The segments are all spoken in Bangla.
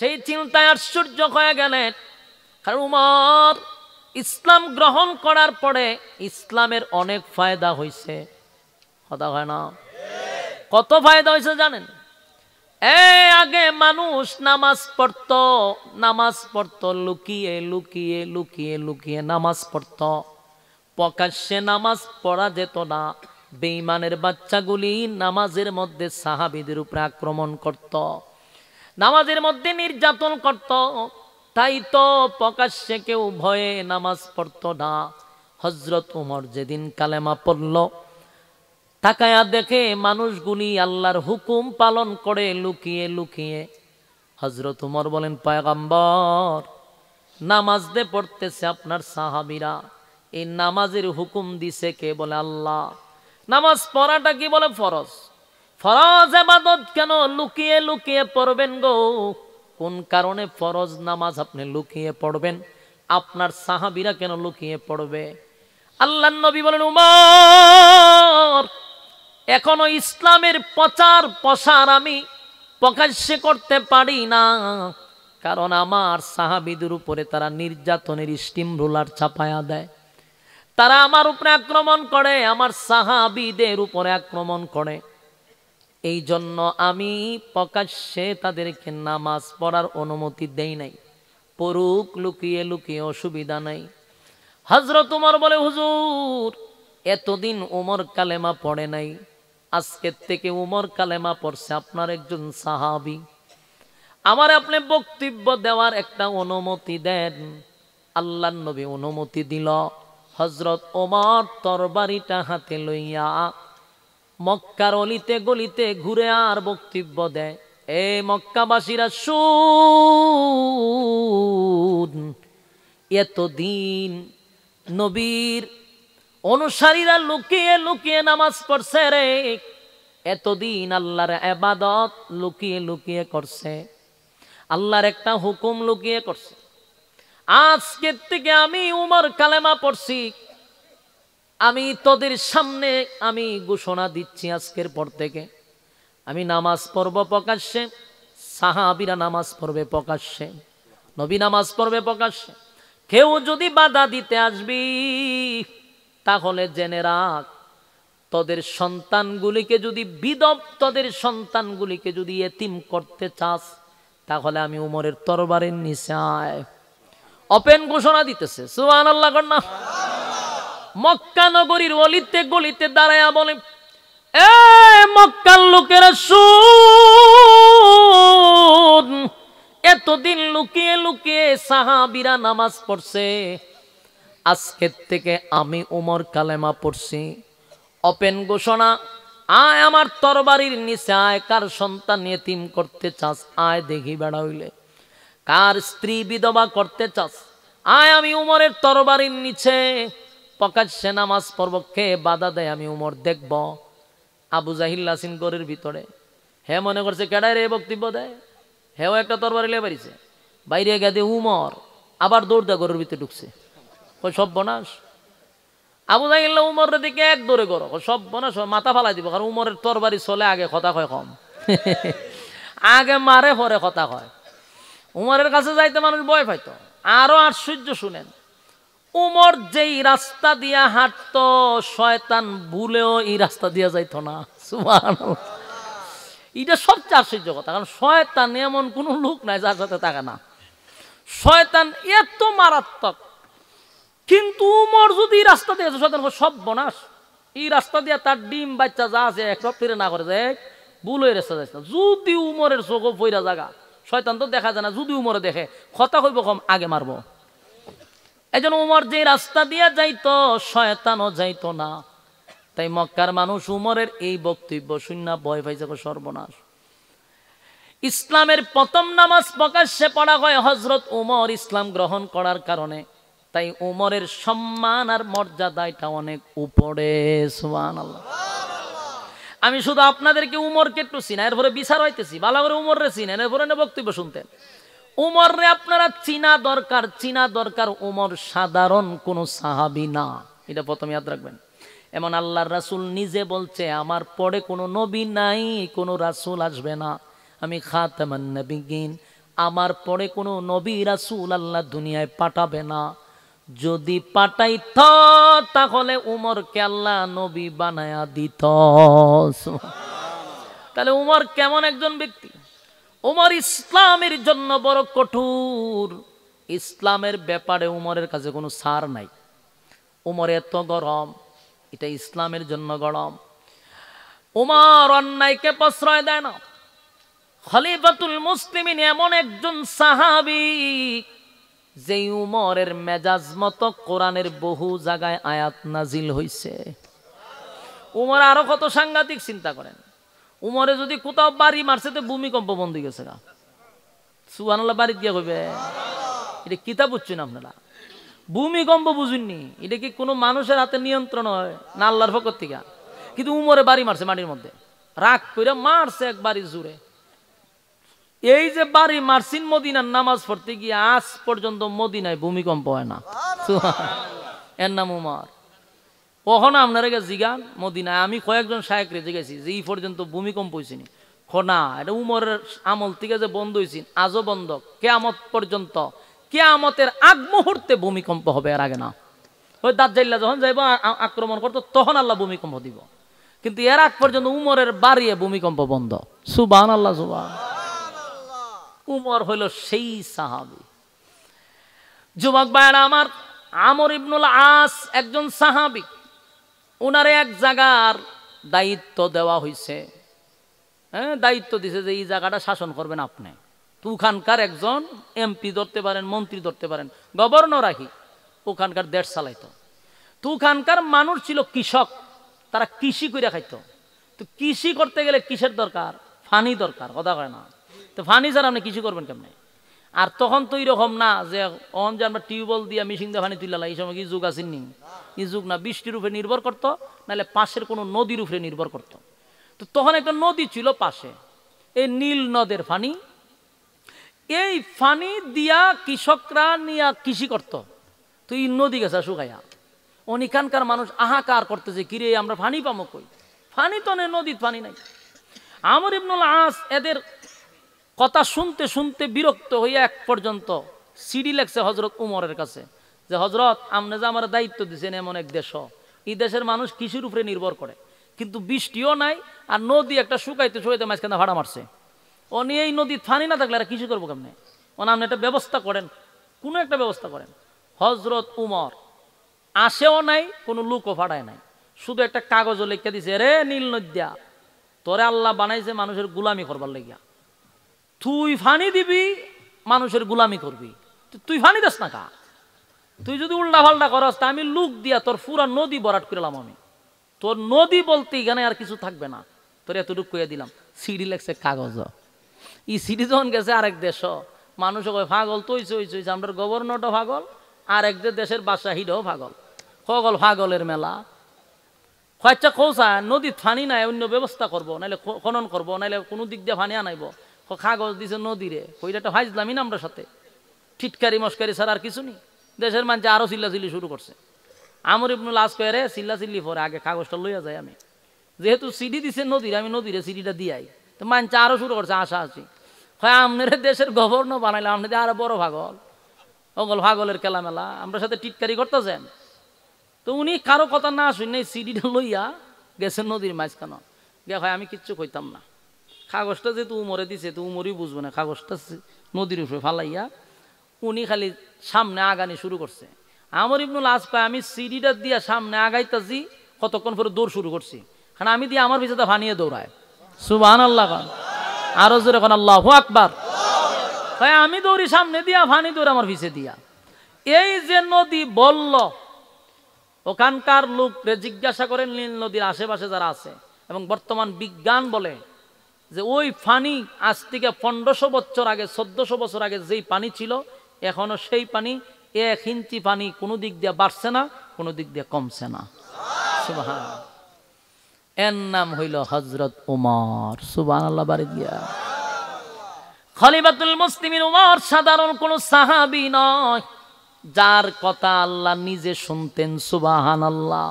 সেই চিন্তায় আশ্চর্য হয়ে গেলেন। কারণ উমর ইসলাম গ্রহণ করার পরে ইসলামের অনেক ফায়দা হয়েছে, কথা হয় না? কত ফায়দা হয়েছে জানেন? আগে মানুষ নামাজ পড়তো লুকিয়ে লুকিয়ে লুকিয়ে লুকিয়ে নামাজ পড়তো। প্রকাশ্যে নামাজ পড়া যেত না। বেঈমানের বাচ্চাগুলি নামাজের মধ্যে সাহাবীদের উপরে আক্রমণ করত, নামাজের মধ্যে নির্যাতন করত। তাই তো প্রকাশ্যে কেউ ভয়ে নামাজ পড়তো না। হযরত ওমর যেদিন কালেমা পড়ল, তাকায়া দেখে মানুষগুলি আল্লাহর হুকুম পালন করে লুকিয়ে লুকিয়ে। হযরত ওমর বলেন, পয়গম্বর, নামাজ দে পড়তেছে আপনার সাহাবীরা, এই নামাজের হুকুম দিছে কে? বলে আল্লাহ। নামাজ পড়াটা কি? বলে ফরজ। ফরজ ইবাদত কেন লুকিয়ে লুকিয়ে পড়বেন গো? কোন কারণে ফরজ নামাজ আপনি লুকিয়ে পড়বেন? আপনার সাহাবীরা কেন লুকিয়ে পড়বে? আল্লাহর নবী বলেন, উমর, এখনো ইসলামের প্রচার প্রসার আমি প্রকাশ্যে করতে পারি না, কারণ আমার সাহাবীদের উপরে তারা নির্যাতনের স্টিম রোলার চাপায়া দেয়। তারা আমার উপরে আক্রমণ করে, আমার সাহাবীদের উপরে আক্রমণ করে। এই জন্য আমি প্রকাশ্যে তাদেরকে নামাজ পড়ার অনুমতি দেই নাই। পড়ুক লুকিয়ে লুকিয়ে, অসুবিধা নাই। হযরত ওমর বলে, হুজুর, এতদিন ওমর কালেমা পড়ে নাই, আজকের থেকে ওমর কালেমা পড়ছে। আপনার একজন সাহাবী, আমার আপনি বক্তব্য দেওয়ার একটা অনুমতি দেন। আল্লাহর নবী অনুমতি দিল। হযরত ওমর তরবারিটা হাতে লইয়া মক্কার অলিতে গলিতে ঘুরে আর বক্তব্য দেয়। এ মক্কাবাসীরা শুন, এতদিন নবীর অনুসারীরা লুকিয়ে লুকিয়ে নামাজ পড়ছে রে, এতদিন আল্লাহর ইবাদত লুকিয়ে লুকিয়ে করছে, আল্লাহর একটা হুকুম লুকিয়ে করছে। আজকের থেকে আমি উমর কালেমা পড়ছি, আমি তোদের সামনে আমি ঘোষণা দিচ্ছি, আজকের পর থেকে আমি নামাজ পড়ব প্রকাশ্যে, সাহাবীরা নামাজ পড়বে প্রকাশ্যে, নবী নামাজ পড়বে প্রকাশ্যে। কেউ যদি বাধা দিতে আসবি, তাহলে জেনে রাখ, তোদের সন্তানগুলিকে যদি তোদের সন্তানগুলিকে যদি এতিম করতে চাস, তাহলে আমি উমরের তরবারের নিচে আয়। ওপেন ঘোষণা দিতেছে, সুবহানাল্লাহ কন্যা। মক্কা নগরীর অলিতে গলিতে দাঁড়ায়া বলে, এ মক্কার লোকেরা শুন, এতদিন লুকিয়ে লুকিয়ে সাহাবীরা নামাজ পড়ছে, আজকের থেকে আমি উমর কালেমা পড়ছি। ওপেন ঘোষণা, আয় আমার তরবারির নিচে আয়। কার সন্তান এতিম করতে চাস আয়, দেখি বেড়া হইলে। কার স্ত্রী বিধবা করতে চাস আয়, আমি উমরের তরবারির নিচে প্রকাশ্যে নামাজ পড়ব। কে বাধা দেয় আমি উমর দেখব। আবু জাহিল আসিন গরের ভিতরে, হে মনে করছে কেডায় রে বক্তব্য দেয়, হেও একটা তরবারি লিয়ে বাড়িছে, বাইরে গেদে উমর আবার দৌড় দেয় গরের ভিতরে ঢুকছে। ওই সব বনাস। আবু জাহিল উমরের দিকে এক দৌড়ে করো, সব বনাস, মাথা ফালাই দিব। কারণ উমরের তরবারি চলে, আগে কথা কয় কম, আগে মারে পরে কথা কয়। উমরের কাছে যাইতে মানুষ ভয় পাইতো। আরো আশ্চর্য শুনেন, উমর যেই রাস্তা দিয়া হাঁটতো, শয়তান ভুলেও এই রাস্তা দিয়া যাইতো না। সুবহানাল্লাহ, এটা সবচেয়ে আশ্চর্য কথা। কারণ শয়তান এমন কোন লোক নাই যার সাথে থাকে না। শয়তান এত মারাত্মক, কিন্তু উমর যদি রাস্তা দিয়ে শয়তান সব বনাস, এই রাস্তা দিয়া তার ডিম বাচ্চা যা আছে এক ফিরে না করে যায়, ভুল হয়ে রাস্তা যাইছে না। যদি উমরের চোখ পইরা জায়গা, শয়তান তো দেখা যায় না, যদি উমরে দেখে কথা কইব কম, আগে মারবো। এই জন্য উমর যে রাস্তা দিয়া যাইতো, শয়তানও যাইতো না। তাই মক্কার মানুষ উমরের এই বক্তব্য শুননা ভয় পাইছে, সর্বনাশ। ইসলামের প্রথম নামাজ প্রকাশ্যে পড়া হয় হযরত উমর ইসলাম গ্রহণ করার কারণে। তাই উমরের সম্মান আর মর্যাদা এটা অনেক উপরে। সুবহানাল্লাহ। আমি শুধু আপনাদেরকে উমরকে একটু চিনা, এরপরে বিচার হইতেছি, ভালো করে উমররে চিনেন, এরপরে বক্তব্য শুনতেন। উমররে আপনারা চিনা দরকার। উমর সাধারণ কোন সাহাবী না, এটা প্রথমে ইয়াদ রাখবেন। এমন আল্লাহর রাসূল নিজে বলছে, আমার পরে কোনো নবী নাই, কোনো রাসূল আসবে না, আমি খাতামান নবিয়্যিন, আমার পরে কোনো নবী রাসূল আল্লাহ দুনিয়ায় পাঠাবে না। যদি পাঠাইত তাহলে উমরকে আল্লাহ নবী বানায়া দিত। তাহলে উমর কেমন একজন ব্যক্তি? উমর ইসলামের জন্য বড় কঠোর। ইসলামের ব্যাপারে উমরের কাছে কোনো ছাড় নাই। উমর এত গরম, এটা ইসলামের জন্য গরম। উমর অন্যায়কে প্রশ্রয় দেয় না। খলিফাতুল মুসলিমিন এমন একজন সাহাবী, যেই উমরের মেজাজ মতো কোরআনের বহু জায়গায় আয়াত নাজিল হইছে। উমর আরো কত সাংঘাতিক, চিন্তা করেন। উমরে যদি কোথাও বাড়ি মারছে তো ভূমিকম্প বন্ধ হয়ে গেছে। সুবহানাল্লাহ, বাড়ি দিয়ে কইবে এটা কিতাব বুঝছেন আপনারা? ভূমিকম্প বুঝুননি, এটা কি কোনো মানুষের হাতে নিয়ন্ত্রণ হয় না আল্লাহর পক্ষ থেকে? কিন্তু উমরে বাড়ি মারছে মাটির মধ্যে, রাগ করে মারছে একবারই জুড়ে। এই যে বাড়ি মারছিন মদিনার নামাজ পড়তে গিয়ে, আজ পর্যন্ত মদিনায় ভূমিকম্প হয় না। এর নাম উমর। কখনো আপনারা জিগান মদিনায়, আমি কয়েকজন শায়েখরে জিজ্ঞাসি যে এই পর্যন্ত ভূমিকম্প হয়েছে নি? না, এটা উমরের আমল থেকে যে বন্ধ হয়েছে, আজও বন্ধ, কিয়ামত পর্যন্ত। কিয়ামতের আগ মুহূর্তে ভূমিকম্প হবে, এর আগে না। ওই দাজ্জাল্লা যখন যাইব আক্রমণ করতো তখন আল্লাহ ভূমিকম্প দিব, কিন্তু এর আগ পর্যন্ত উমরের বাড়িয়ে ভূমিকম্প বন্ধ। সুবহানাল্লাহ, সুবহানাল্লাহ। উমর হইল সেই সাহাবী। যুবক ভাইরা আমার, আমর ইবনুল আস একজন সাহাবী। উনারে এক জায়গার দায়িত্ব দেওয়া হয়েছে। হ্যাঁ, দায়িত্ব দিছে যে এই জায়গাটা শাসন করবেন আপনি। ওখানকার একজন এমপি ধরতে পারেন, মন্ত্রী ধরতে পারেন, গভর্নর রাখি ওখানকার দেশ চালাইতো। তো ওখানকার মানুষ ছিল কৃষক, তারা কৃষি করে খাইতো। তো কৃষি করতে গেলে কিসের দরকার? ফানি দরকার, কথা কয় না? তো ফানি ছাড়া আপনি কৃষি করবেন কেমনে? আর তখন তো এইরকম না যে অন যে আমরা টিউবওয়েল দিয়ে মেশিন দিয়ে পানি তুললাম, এই সময় কি যুগ আসেননি? এই যুগ না, বৃষ্টির উপরে নির্ভর করতো, নাহলে পাশের কোনো নদীর উপরে নির্ভর করতো। তো তখন একটা নদী ছিল পাশে, এই নীল নদের পানি। এই পানি দিয়া কৃষকরা নিয়ে কৃষি করত। তো এই নদী গেছে শুকাইয়া, অনেকানকার মানুষ আহাকার করতেছে, কিরে আমরা পানি পাবো কই? পানি তো নেই, নদীর পানি নাই। আমর ইবনুল আস এদের কথা শুনতে শুনতে বিরক্ত হইয়া এক পর্যন্ত সিডি লেখছে হজরত উমরের কাছে, যে হজরত, আপনি যে আমার দায়িত্ব দিচ্ছেন এমন এক দেশ, এই দেশের মানুষ কৃষির উপরে নির্ভর করে, কিন্তু বৃষ্টিও নাই, আর নদী একটা শুকাইতে শুকাইতে মাঝখানে ভাড়া মারছে। ও নিয়ে এই নদীর পানি না থাকলে আর কৃষি করবো কেমনে? ও না, আপনি একটা ব্যবস্থা করেন, কোনো একটা ব্যবস্থা করেন। হজরত উমর আসেও নাই, কোনো লোকও ফাড়ায় নাই, শুধু একটা কাগজও লিখে দিছে, রে নীল নদ্যা, তোরে আল্লাহ বানাইছে মানুষের গুলামি করবার লাগিয়া, তুই ফানি দিবি, মানুষের গুলামি করবি, তুই ফানি দাস না কা? তুই যদি উল্টা ফাল্টা করস তা আমি লুক দিয়া তোর পুরা নদী বরাট করলাম। আমি তোর নদী বলতে এখানে আর কিছু থাকবে না, তোর এতটুকু কইয়া দিলাম। সিডি লেখছে কাগজ। ই সিডি যখন গেছে আরেক দেশ, মানুষ পাগল তৈছে হইছে, আমরা গভর্নরটা পাগল, আর এক দেশের বাদশাহীটাও পাগল, সকল পাগলের মেলা। খরচা খোঁচা নদীর ফানি নাই, অন্য ব্যবস্থা করবো, নাহলে খনন করবো, নাহলে কোনো দিক দিয়ে ফানি আনাইব। কাগজ দিছে নদীরে, ওইটা ভাইজলামই না আমরা সাথে, ঠিটকারি মস্কারি ছাড়া আর কিছু নেই। দেশের মানুষ আরো চিল্লাচিল্লি শুরু করছে। আমর ইবনুল আস কয়ে, রে চিল্লাচিল্লি পরে আগে কাগজটা লইয়া যায়। আমি যেহেতু সিডি দিছে নদীরে, আমি নদীরে সিডিটা দিয়াই। তো মানুষ আরো শুরু করছে আশা আসি, হয় আপনার দেশের গভর্নর বানাইলে আপনাদের আরো বড় পাগল, অগল পাগলের খেলা মেলা, আমরা সাথে টিটকারি করতেছেন। তো উনি কারো কথা না শুনে সিডিটা লইয়া গেছেন নদীর মাঝখানে গে। হয় আমি কিচ্ছু কইতাম না, কাগজটা যেহেতু উমরে দিছে তো উমরই বুঝবো না, কাগজটা নদীর উপরে ফালাইয়া উনি খালি সামনে আগানি শুরু করছে। আমর ইবনুল আস কয়, আমি সিডিটা দিয়া সামনে আগাইতাছি, কতক্ষণ পরে দৌড় শুরু করছি, কারণ আমি দিয়ে আমার পিছনে ভানিয়ে দৌড়ায়। সুবহানাল্লাহ, আরো জোরে কোন আল্লাহু আকবার। তাই আমি দৌড়ি সামনে দিয়া, ভানি দৌড় আমার পিছে দিয়া। এই যে নদী বলল, ওখানকার লোকরে জিজ্ঞাসা করেন নীল নদীর আশেপাশে যারা আছে, এবং বর্তমান বিজ্ঞান বলে যে ওই পানি আজ থেকে 1500 বছর আগে, 1400 বছর আগে যেই পানি ছিল, এখনো সেই পানি 1 ইঞ্চি পানি কোনো দিক দিয়ে বাড়ছে না, কোনো দিক দিয়ে কমছে না। সুবহানাল্লাহ। এর নাম হইল হযরত উমর। সুবহানাল্লাহ বাড়ি দিয়া। খলিফাতুল মুসলিমিন উমর সাধারণ কোন সাহাবী নয়, যার কথা আল্লাহ নিজে শুনতেন। সুবহানাল্লাহ।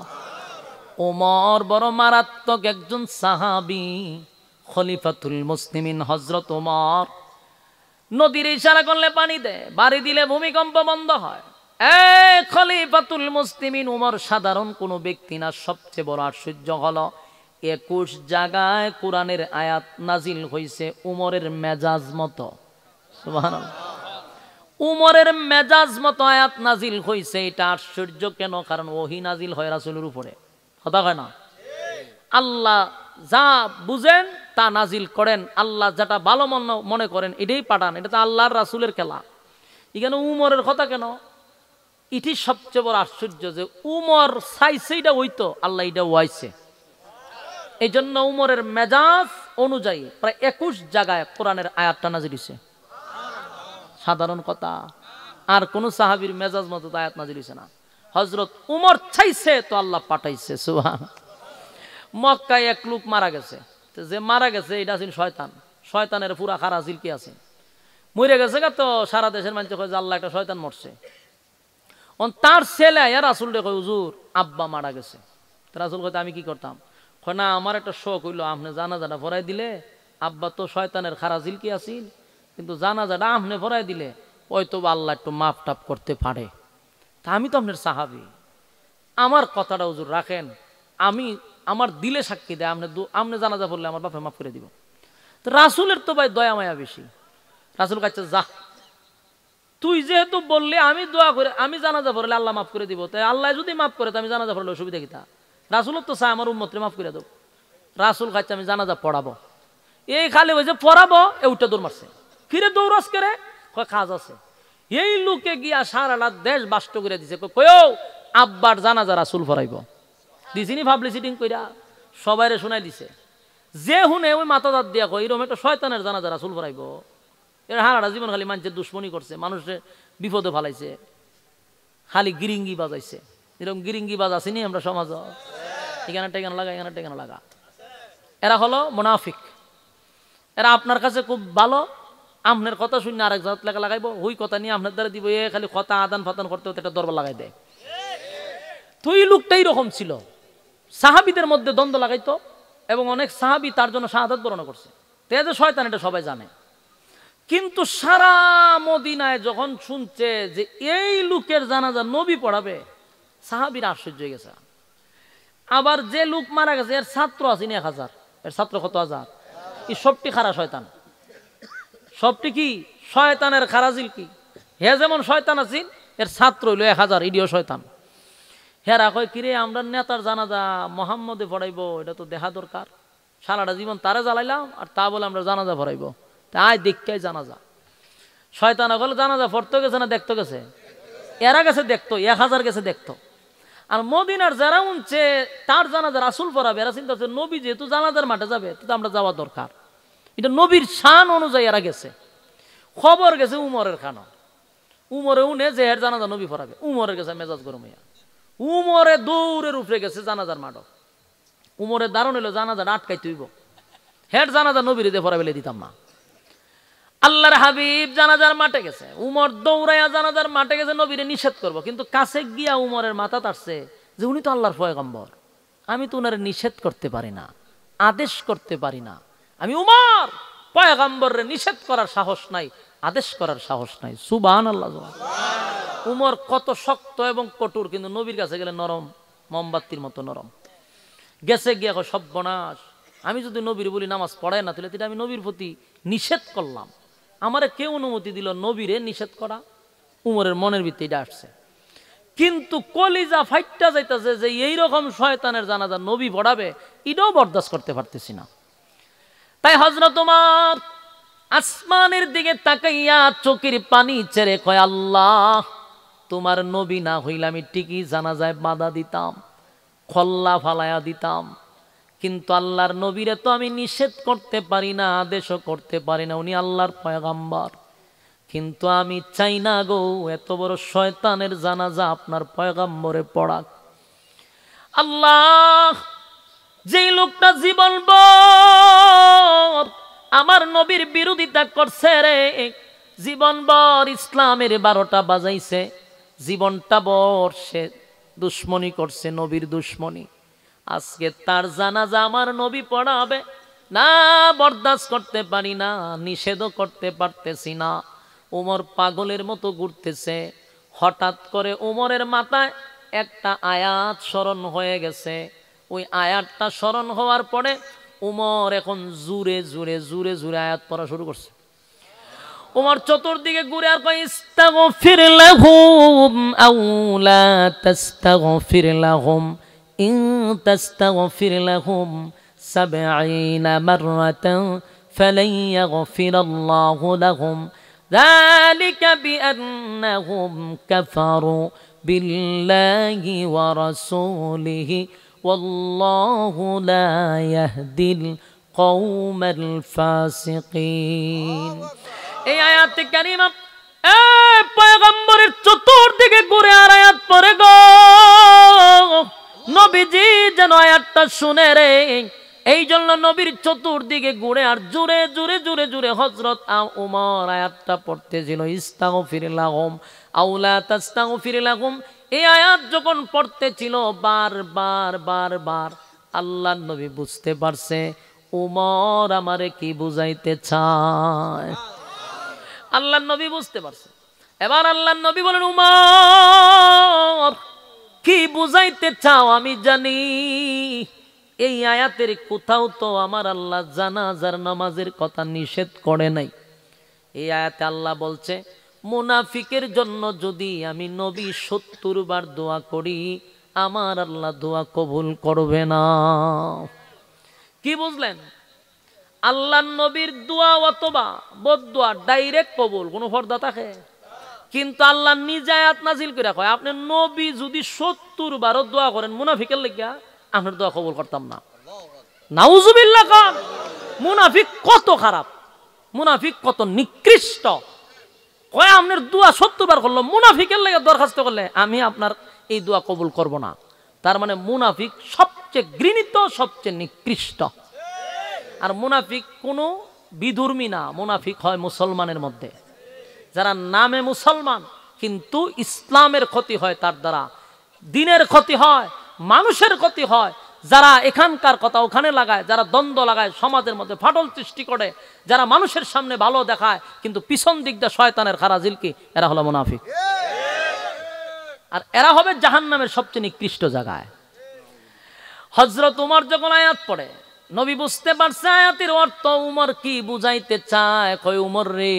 উমর বড় মারাত্মক একজন সাহাবী। খলিফাতুল মুসলিমিন হযরত উমর নদীর ইশারা করলে পানি দেয়, বাড়ি দিলে ভূমিকম্প বন্ধ হয়। খলিফাতুল মুসলিমিন উমর সাধারণ কোনো ব্যক্তি না। সবচেয়ে বড় আশ্চর্য হলো 21 জায়গায় কোরআনের আয়াত নাজিল হয়েছে উমরের মেজাজ মতো। সুবহানাল্লাহ। উমরের মেজাজ মতো আয়াত নাজিল হয়েছে। এটা আশ্চর্য কেন? কারণ ওহী নাজিল হয় রাসূলের উপরে, কথা হয় না? আল্লাহ যা বুঝেন তা নাজিল করেন, আল্লাহ যেটা ভালো মনে করেন এটাই পাঠান। এটা তো আল্লাহর রাসূলের খেলা। এখানে উমরের কথা কেন? এটি সবচেয়ে বড় আশ্চর্য যে উমর চাইছে এটা হইতো, আল্লাহ এটা ওয়াইছে। এই জন্য উমরের মেজাজ অনুযায়ী প্রায় 21 জায়গায় কোরআনের আয়াতটা নাজিল হইছে। সাধারণ কথা। আর কোন সাহাবীর মেজাজ মতো আয়াত নাজিল হইছে না। হযরত উমর চাইছে তো আল্লাহ পাঠাইছে। সুবহান। মক্কায় এক লোক মারা গেছে। যে মারা গেছে এটা ছিল শয়তান। শয়তানের পুরা খারা জিলকি আছে, মরে গেছে। তো সারা দেশের মানুষ কয় যে আল্লাহ একটা শয়তান মরছে। তার ছেলে রাসূল রে কয় হুজুর আব্বা মারা গেছে। রাসূল কয় আমি কি করতাম? কয় না, আমার একটা শখ হইলো আপনি জানাজাটা পড়াই দিলে, আব্বা তো শয়তানের খারা জিলকি আছিল, কিন্তু জানাজাটা আপনি পড়াই দিলে হয়তো আল্লাহ একটু মাফ টাপ করতে পারে। তা আমি তো আপনার সাহাবী, আমার কথাটা হুজুর রাখেন, আমি আমার দিলে সাক্ষী দেয় আপনি জানাজা পড়লে আমার বাপে মাফ করে দিব। তো রাসূলের তো ভাই দয়া মায়া বেশি। রাসূল কাছে যা, তুই যেহেতু বললি আমি দোয়া করে আমি জানাজা পড়লে আল্লাহ মাফ করে দিব, তাই আল্লাহ যদি মাফ করে তো আমি জানাজা পড়লে অসুবিধা কি? তা রাসূলও তো চায় আমার উম্মতরে মাফ করে দেব। রাসূল কাছে আমি জানাজা পড়াবো। এই খালি ওই যে পড়াবো এ উঠে দৌড় মারছে। কিরে দৌড়স করে? কয় কাজ আছে। এই লোকে গিয়া সারাটা দেশ বাষ্ট করে দিছে। কয়ও আব্বার জানাজা রাসূল পড়াইব। দিছিনি পাবলিসিটিং কইরা সবাইরে শোনাই দিছে। যে হুনে ওই মাথা দাঁত দিয়া কয় এরকম একটা শয়তানের জানাজা রাসূল পড়াইব। এর হারাটা জীবন খালি মানুষের দুশ্মনী করছে, মানুষের বিপদে ফালাইছে, খালি গিরিঙ্গি বাজাইছে। এরকম গিরিঙ্গি বাজ আসেনি আমরা সমাজ, এখানে টেকানো লাগা, এখানে টেকানো লাগা। এরা হলো মুনাফিক। এরা আপনার কাছে খুব ভালো, আপনার কথা শুনে আরেক জাত লেখা লাগাইবো, ওই কথা নিয়ে আপনার দ্বারা দিব, এ খালি কথা আদান ফাদান করতে হতে একটা দরবার লাগাই দেয়। তো এই লোকটাই রকম ছিল, সাহাবীদের মধ্যে দ্বন্দ্ব লাগাইতো এবং অনেক সাহাবী তার জন্য শাহাদাত বরণ করছে। তো এই যে শয়তান এটা সবাই জানে। কিন্তু সারা মদিনায় যখন শুনছে যে এই লোকের জানাজা নবী পড়াবে, সাহাবীরা আশ্চর্য হয়ে গেছে। আবার যে লোক মারা গেছে এর ছাত্র আসেনি 1000, এর ছাত্র কত হাজার। এই সবটি খারা শয়তান, সবটি কি শয়তানের খারাজিল কি। হে যেমন শয়তান আছেন এর ছাত্র হইল 1000, ইডিও শয়তান। হেরা কয় কিরে আমরা নেতার জানাজা মোহাম্মদে পড়াইবো, এটা তো দেখা দরকার। সারাটা জীবন তারে জ্বালাইলাম আর তা বলে আমরা জানাজা পড়াইবো, তাই দেখতে জানাজা। শয়তান হলে জানাজা পড়তে গেছে না দেখতে গেছে? এরা গেছে দেখতো, 1000 গেছে দেখতো। আর মদিনার যারা উনছে তার জানাজা রাসূল পড়াবে, এরা চিন্তা করছে নবী যেহেতু জানাজার মাঠে যাবে তো আমরা যাওয়া দরকার। এটা নবীর শান অনুযায়ী এরা গেছে। খবর গেছে উমরের খানো, উমরে উনে যে এর জানাজা নবী পড়াবে। উমরের গেছে মেজাজ গরম হইয়া, উমরে দৌড়ের উপরে গেছে জানাজার মাঠ। উমরের দারুণ হইলো জানাজাটা আটকাই তুইব, হেড জানাজা নবীর দিয়ে পড়াবেলে দিতাম না। আল্লাহর হাবিব জানাজার মাঠে গেছে, উমর দৌড়াইয়া জানাজার মাঠে গেছে নবীরে নিষেধ করব, কিন্তু কাছে গিয়া উমরের মাথা তাড়ছে যে উনি তো আল্লাহর পয়গম্বর, আমি তো উনারে নিষেধ করতে পারি না, আদেশ করতে পারি না। আমি উমর, পয়গম্বরের নিষেধ করার সাহস নাই, আদেশ করার সাহস নাই। সুবহানাল্লাহ। উমর কত শক্ত এবং কঠোর, কিন্তু নবীর কাছে গেলে নরম, মোমবাতির মতো নরম। গেছে গিয়া সর্বনাশ, আমি যদি নবীর বলি নামাজ পড়ায় না, তাহলে আমি নবীর প্রতি নিষেধ করলাম। আমারে কে অনুমতি দিল নবীরে নিষেধ করা? উমরের মনের ভিতরে এটা আসছে। কিন্তু কলিজা ফাইটটা যাইতেছে যে এইরকম শয়তানের জানাজা নবী পড়াবে, এটাও বরদাস্ত করতে পারতেছি না। তাই হযরত ওমর আসমানের দিকে তাকাইয়া চোখের পানি ছেড়ে কয় আল্লাহ, তোমার নবী না হইলে আমি ঠিকই জানাজায় বাধা দিতাম, খল্লা ফালাইয়া দিতাম, কিন্তু আল্লাহর নবীরে তো আমি নিষেধ করতে পারি না, আদেশও করতে পারি না, উনি আল্লাহর পয়গম্বর। কিন্তু আমি চাই না গো এত বড় শয়তানের জানাজা আপনার পয়গম্বরে পড়াক। আল্লাহ, যেই লোকটা জীবনভর আমার নবীর বিরোধিতা করছে রে, জীবনভর ইসলামের 12টা বাজাইছে, জীবনটা ভর সে দুশ্মনী করছে, নবীর দুশ্মনী, আজকে তার জানাজা আমার নবী পড়াবে, না বরদাস্ত করতে পারি না, নিষেধও করতে পারতেছি না। উমর পাগলের মতো ঘুরতেছে। হঠাৎ করে উমরের মাথায় একটা আয়াত স্মরণ হয়ে গেছে। ওই আয়াতটা স্মরণ হওয়ার পরে উমর এখন জুরে জুরে জুরে জুরে আয়াত পড়া শুরু করছে। উমর চতুর্দিকে ঘুরে আর কয় ইস্তাগফির লাহুম আও লা তাস্তাগফির লাহুম ইন তাস্তাগফির লাহুম 70 মাররাতান ফালান ইয়াগফিরাল্লাহু লাহুম যালিকা বিআন্নাহুম কাফারু বিল্লাহি ওয়া রাসূলিহি ওয়াল্লাহু লা ইয়াহদিল কওমাল ফাসিকিন। এই আয়াতে কারিমা পয়গম্বরের চতুর্দিকে ঘুরে আর আয়াত পড়ে গো। নবীজি যেন আয়াতটা শুনে রে, এই জন্য নবীর চতুর্দিকে ঘুরে আর জুরে জুরে জুরে জুরে হযরত উমর আয়াতটা পড়তেছিল ইস্তাগফির লাহুম আও লা তাস্তাগফির লাহুম। এই আয়াত যখন পড়তেছিল বারবার বারবার আল্লাহর নবী বুঝতে পারছে উমর আমারে কি বুঝাইতে চায়। আল্লাহর নবী বুঝতে পারছে। এবার আল্লাহর নবী বলেন উমর কি বুঝাইতে চাও আমি জানি। এই আয়াতের কোথাও তো আমার আল্লাহ জানাজার নামাজের কথা নিষেধ করে নাই। এই আয়াতে আল্লাহ বলছে মুনাফিকের জন্য যদি আমি নবী 70 বার দোয়া করি আমার আল্লাহ দোয়া কবুল করবে না। কি বুঝলেন? আল্লাহর নবীর দোয়া অথবা বদদোয়া ডাইরেক্ট কবুল, কোনো পর্দা থাকে। কিন্তু আল্লাহ নিজে আয়াত নাজিল করে কয় আপনি নবী যদি 70 বারও দোয়া করেন মুনাফিকের লাগিয়া আপনার দোয়া কবুল করতাম না। নাউজুবিল্লাহ। কান মুনাফিক কত খারাপ, মুনাফিক কত নিকৃষ্ট। কয় আপনার দোয়া 70 বার করলো, মুনাফিকের লাগে দরখাস্ত করলে আমি আপনার এই দোয়া কবুল করব না। তার মানে মুনাফিক সবচেয়ে ঘৃণিত, সবচেয়ে নিকৃষ্ট। আর মুনাফিক কোনো বিধর্মী না, মুনাফিক হয় মুসলমানের মধ্যে। যারা নামে মুসলমান কিন্তু ইসলামের ক্ষতি হয় তার দ্বারা, দিনের ক্ষতি হয়, মানুষের ক্ষতি হয়। যারা এখানকার কথা ওখানে লাগায়, যারা দ্বন্দ্ব লাগায়, সমাজের মধ্যে ফাটল সৃষ্টি করে, যারা মানুষের সামনে ভালো দেখায় কিন্তু পিছন দিক দিয়ে শয়তানের খারাজিলকি, এরা হলো মুনাফিক। আর এরা হবে জাহান্নামের সবচেয়ে নিকৃষ্ট জায়গায়। হযরত উমর যখন আয়াত পড়ে নবী বুঝতে পারছে আয়াতের অর্থ উমর কি বুঝাইতে চায়। কয় উমর রে,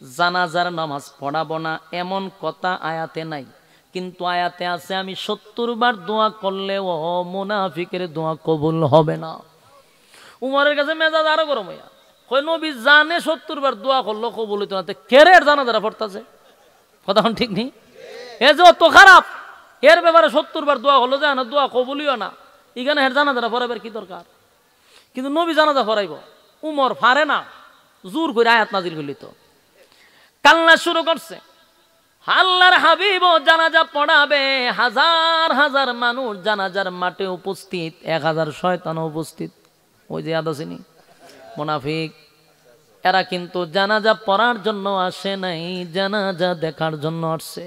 জানাজার নামাজ পড়াবো না এমন কথা আয়াতে নাই, কিন্তু আয়াতে আছে আমি 70 বার দোয়া করলেও মুনাফিকের দোয়া কবুল হবে না। উমরের কাছে মেজাজ আরো গরম হইয়া কয় নবী জানে 70 বার দোয়া করলো কবুল হইতো না, কেরের জানাজারা পড়তেছে। কথা ঠিক নেই? এ যে অত খারাপ, এর ব্যাপারে 70 বার দোয়া করলো যায় না, দোয়া কবুলিও না, এখানে হের জানাজারা পড়াবার কি দরকার? কিন্তু নবী জানাজা পড়াইব, উমর পারে না, জোর করে আয়াত নাজিল করলি তো কান্না শুরু করছে। আল্লাহর হাবিব জানাজা পড়াবে, হাজার হাজার মানুষ জানাজার মাঠে উপস্থিত, 1000 শয়তান উপস্থিত। ওই যে আদাসিনী মুনাফিক, এরা কিন্তু জানাজা পড়ার জন্য আসে নাই, জানাজা দেখার জন্য আসছে।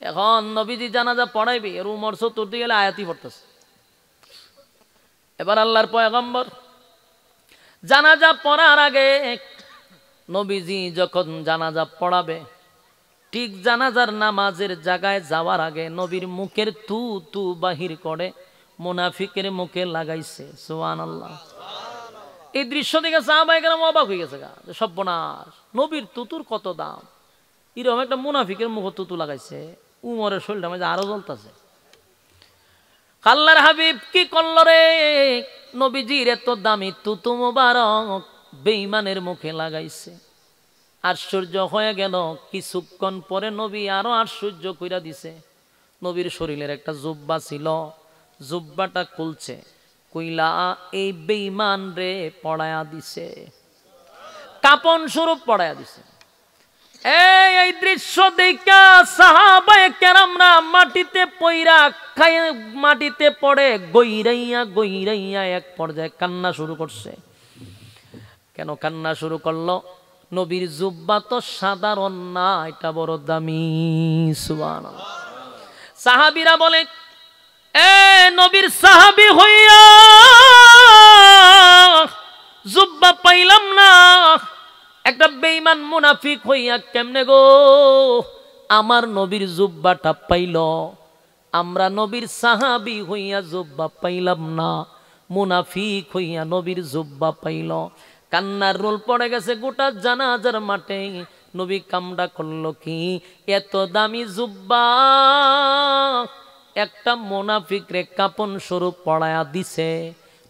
এখন নবীজি জানাজা পড়াইবে, এর উমর চতুর্দিকে গেলে আয়াতি পড়তেছে। এবার আল্লাহর পয়গম্বর জানাজা পড়ার আগে নবীজি যখন জানাজা পড়াবে, ঠিক জানাজার নামাজের জায়গায় যাওয়ার আগে নবীর মুখের তু তু বাহির করে মুনাফিকের মুখে লাগাইছে। সুবহানাল্লাহ। এই দৃশ্য দেখে সাহাবায়ে কেরাম অবাক হয়ে গেছে, সর্বনাশ, নবীর তুতুর কত দাম, এরকম একটা মুনাফিকের মুখে তুতু লাগাইছে। উমরের শরীরটা মাঝে আরো জ্বলতেছে। আল্লাহর হাবিব কি করল রে, নবীজির এত দামি তুতু মোবারক বেঈমানের মুখে লাগাইছে। আশ্চর্য হয়ে গেল, কিছুক্ষণ পরে নবী আরো আশ্চর্য কইরা দিছে। নবীর শরীরের একটা জুব্বা ছিল, জুব্বাটা খুলছে, কইলা এই বেঈমান রে পড়ায়া দিছে, কাপন স্বরূপ পড়ায়া দিছে। এই দৃশ্য দেখা সাহাবায়ে কেরামরা মাটিতে পইরা খায়, মাটিতে পড়ে গইরাইয়া গইরাইয়া এক পর্যায়ে কান্না শুরু করছে। কেন কান্না শুরু করলো? নবীর জুব্বা তো সাধারণ না, এটা বড় দামি। সুবহানাল্লাহ। সাহাবীরা বলে, এ নবীর সাহাবী হইয়া জুব্বা পাইলাম না। একটা বেঈমান মুনাফিক হইয়া কেমনে গো আমার নবীর জুব্বাটা পাইল? আমরা নবীর সাহাবী হইয়া জুব্বা পাইলাম না, মুনাফিক হইয়া নবীর জুব্বা পাইল। কান্নার রোল পড়ে গেছে গোটা জানাজার মাঠে। নবী কামড়া করলো কি, এত দামি জুব্বা একটা মুনাফিক রে কাপন স্বরূপ পড়ায়া দিছে,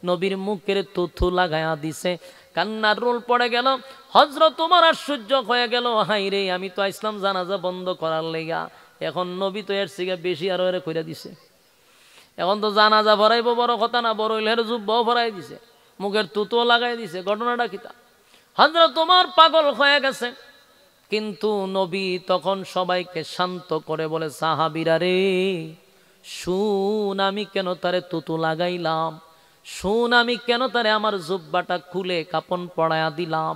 নবীর মুখের তুথু লাগায়া দিছে। কান্নার রোল পড়ে গেল। হযরত ওমর আশ্চর্য হয়ে গেল, হাই রে, আমি তো ইসলাম জানাজা বন্ধ করার লেগা, এখন নবী তো এর থেকে বেশি আরো এর কইরা দিছে। এখন তো জানাজা ভরাইব বড় কথা না, বড় হইলে জুব্বাও ভরাই দিছে, মুখের তুতুও লাগাই দিছে। ঘটনাটা কিতা? হযরত ওমর পাগল হয়ে গেছে। কিন্তু নবী তখন সবাইকে শান্ত করে বলে, সাহাবীরা রে, শুন আমি কেন তারে তুতু লাগাইলাম, শুন আমি কেন তারে আমার জুব্বাটা খুলে কাপন পড়ায়া দিলাম।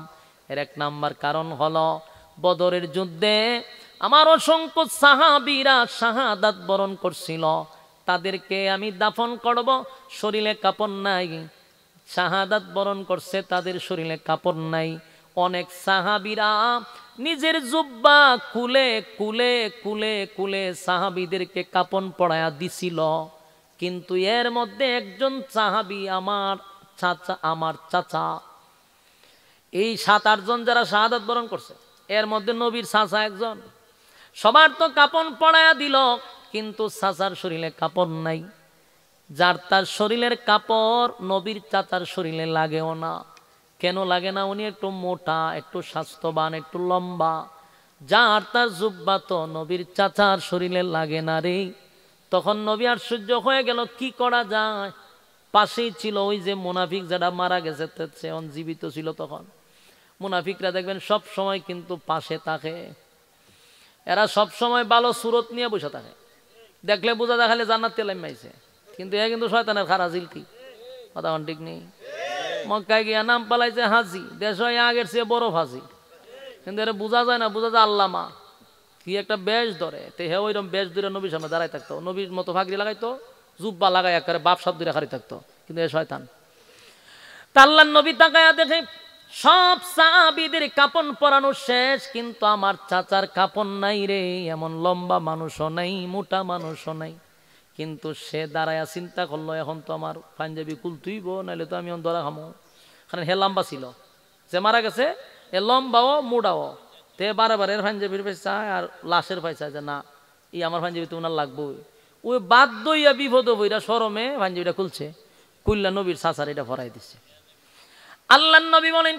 এর এক নাম্বার কারণ হলো, বদরের যুদ্ধে আমার অসংখ্য সাহাবীরা শাহাদাত বরণ করছিল, তাদেরকে আমি দাফন করব, শরীরে কাপড় নাই। শাহাদাত বরণ করছে, তাদের শরীরে কাপড় নাই। অনেক সাহাবীরা নিজের জুব্বা খুলে খুলে খুলে খুলে সাহাবীদেরকে কাপন পড়ায়া দিছিল। কিন্তু এর মধ্যে একজন সাহাবী আমার চাচা, এই 7-8 জন যারা শাহাদাত বরণ করছে, এর মধ্যে নবীর চাচা একজন। সবার তো কাপন পড়ায়া দিল, কিন্তু চাচার শরীরে কাপড় নাই। যার তার শরীরের কাপড় নবীর চাচার শরীরে লাগেও না। কেন লাগে না? উনি একটু মোটা, একটু স্বাস্থ্যবান, একটু লম্বা। যার তার জুব্বা তো নবীর চাচার শরীরে লাগে না রে। তখন নবী আশ্চর্য হয়ে গেল, কি করা যায়? পাশেই ছিল ওই যে মুনাফিক যারা মারা গেছে, সে জীবিত ছিল তখন। মুনাফিকরা দেখবেন সব সময় কিন্তু পাশে থাকে, এরা সব সময় ভালো সুরত নিয়ে বসে থাকে, দেখলে বোঝা দেখালে জান্নাত তেলাইম মাইছে। কিন্তু এ কিন্তু শয়তানের খারা জিলকি, কথা ঠিক নেই। মক্কায় গিয়া নাম পালাইছে হাজি, দেশ হয় আগের চেয়ে বড় ফাজি। কিন্তু এটা বোঝা যায় না, বোঝা যায় আল্লামা কি একটা বেশ ধরে। তে হে ওইরকম বেশ ধরে নবীর সামনে দাঁড়াই থাকতো, নবীর মতো ফাগরি লাগাইতো, জুব্বা লাগাই একেবারে বাপ সাপ ধরে খারি থাকতো। কিন্তু এ শয়তান। তা আল্লাহর নবী তাকায়া দেখে সব সাহাবীদের কাপন পরানো শেষ, কিন্তু আমার চাচার কাপন নাই রে। এমন লম্বা মানুষও নাই, মোটা মানুষও নাই। কিন্তু সে দাঁড়ায়া চিন্তা করলো, এখন তো আমার পাঞ্জাবি কুলতুইব, নাহলে তো আমি ধরা খামো। কারণ হে লম্বা ছিল, যে মারা গেছে এ লম্বাও মোটাও। তে বারে বারে এর পাঞ্জাবির পয়সা আর লাশের পয়সা, যে না ই আমার পাঞ্জাবি তো ওনার লাগবোই। ওই বাধ্য হইয়া বিপদ বইরা শরমে পাঞ্জাবিটা খুলছে, কুল্লা নবীর চাচার এটা ভরাই দিচ্ছে। আল্লাহ নবী বলেন,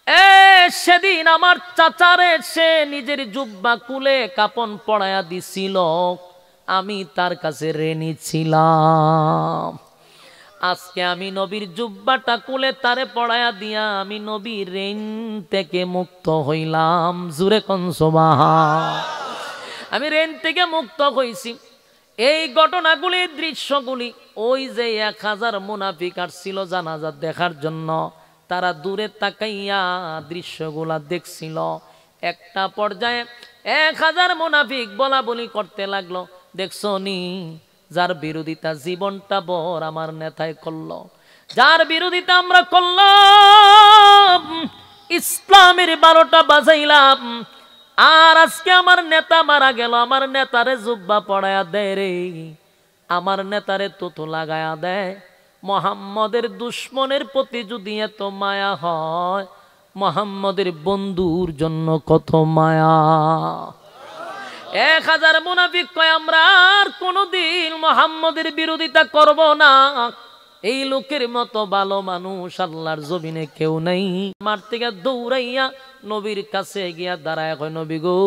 এ সেদিন আমার চাচারে সে নিজের জুব্বা কুলে কাপন পড়ায়া দিছিল, আমি তার কাছে ঋণী ছিলাম। আজকে আমি নবীর জুব্বাটা কুলে তারে পড়ায়া দিয়া আমি নবীর ঋণ থেকে মুক্ত হইলাম। জুরে কোন সুবহান। আমি ঋণ থেকে মুক্ত হইছি। এই ঘটনাগুলি, দৃশ্যগুলি, ওই যে 1000 মুনাফিক আসছিল জানাজা দেখার জন্য, তারা দূরে তাকাইয়া দৃশ্যগুলা দেখছিল। একটা পর্যায়ে 1000 মুনাফিক বলা বলি করতে লাগলো, দেখছো নি যার বিরোধিতা জীবনটা বর আমার নেতায় করলো, যার বিরোধিতা আমরা করলাম, ইসলামের 12টা বাজাইলাম, আর আজকে আমার নেতা মারা গেল, আমার নেতারে জুব্বা পড়ায়া দেয় রে, আমার নেতারে তুতু লাগায়া দেয়। মুহাম্মদের দুশ্মনের প্রতি যদি এত মায়া হয়, মুহাম্মদের বন্ধুর জন্য কত মায়া। 1000 মুনাফিক কয়, আমরা আর কোনোদিন মুহাম্মদের বিরোধিতা করব না। এই লোকের মতো ভালো মানুষ আল্লাহর জমিনে কেউ নাই। মার থেকে দৌড়াইয়া নবীর কাছে গিয়া দাঁড়ায় কয়, নবী গো,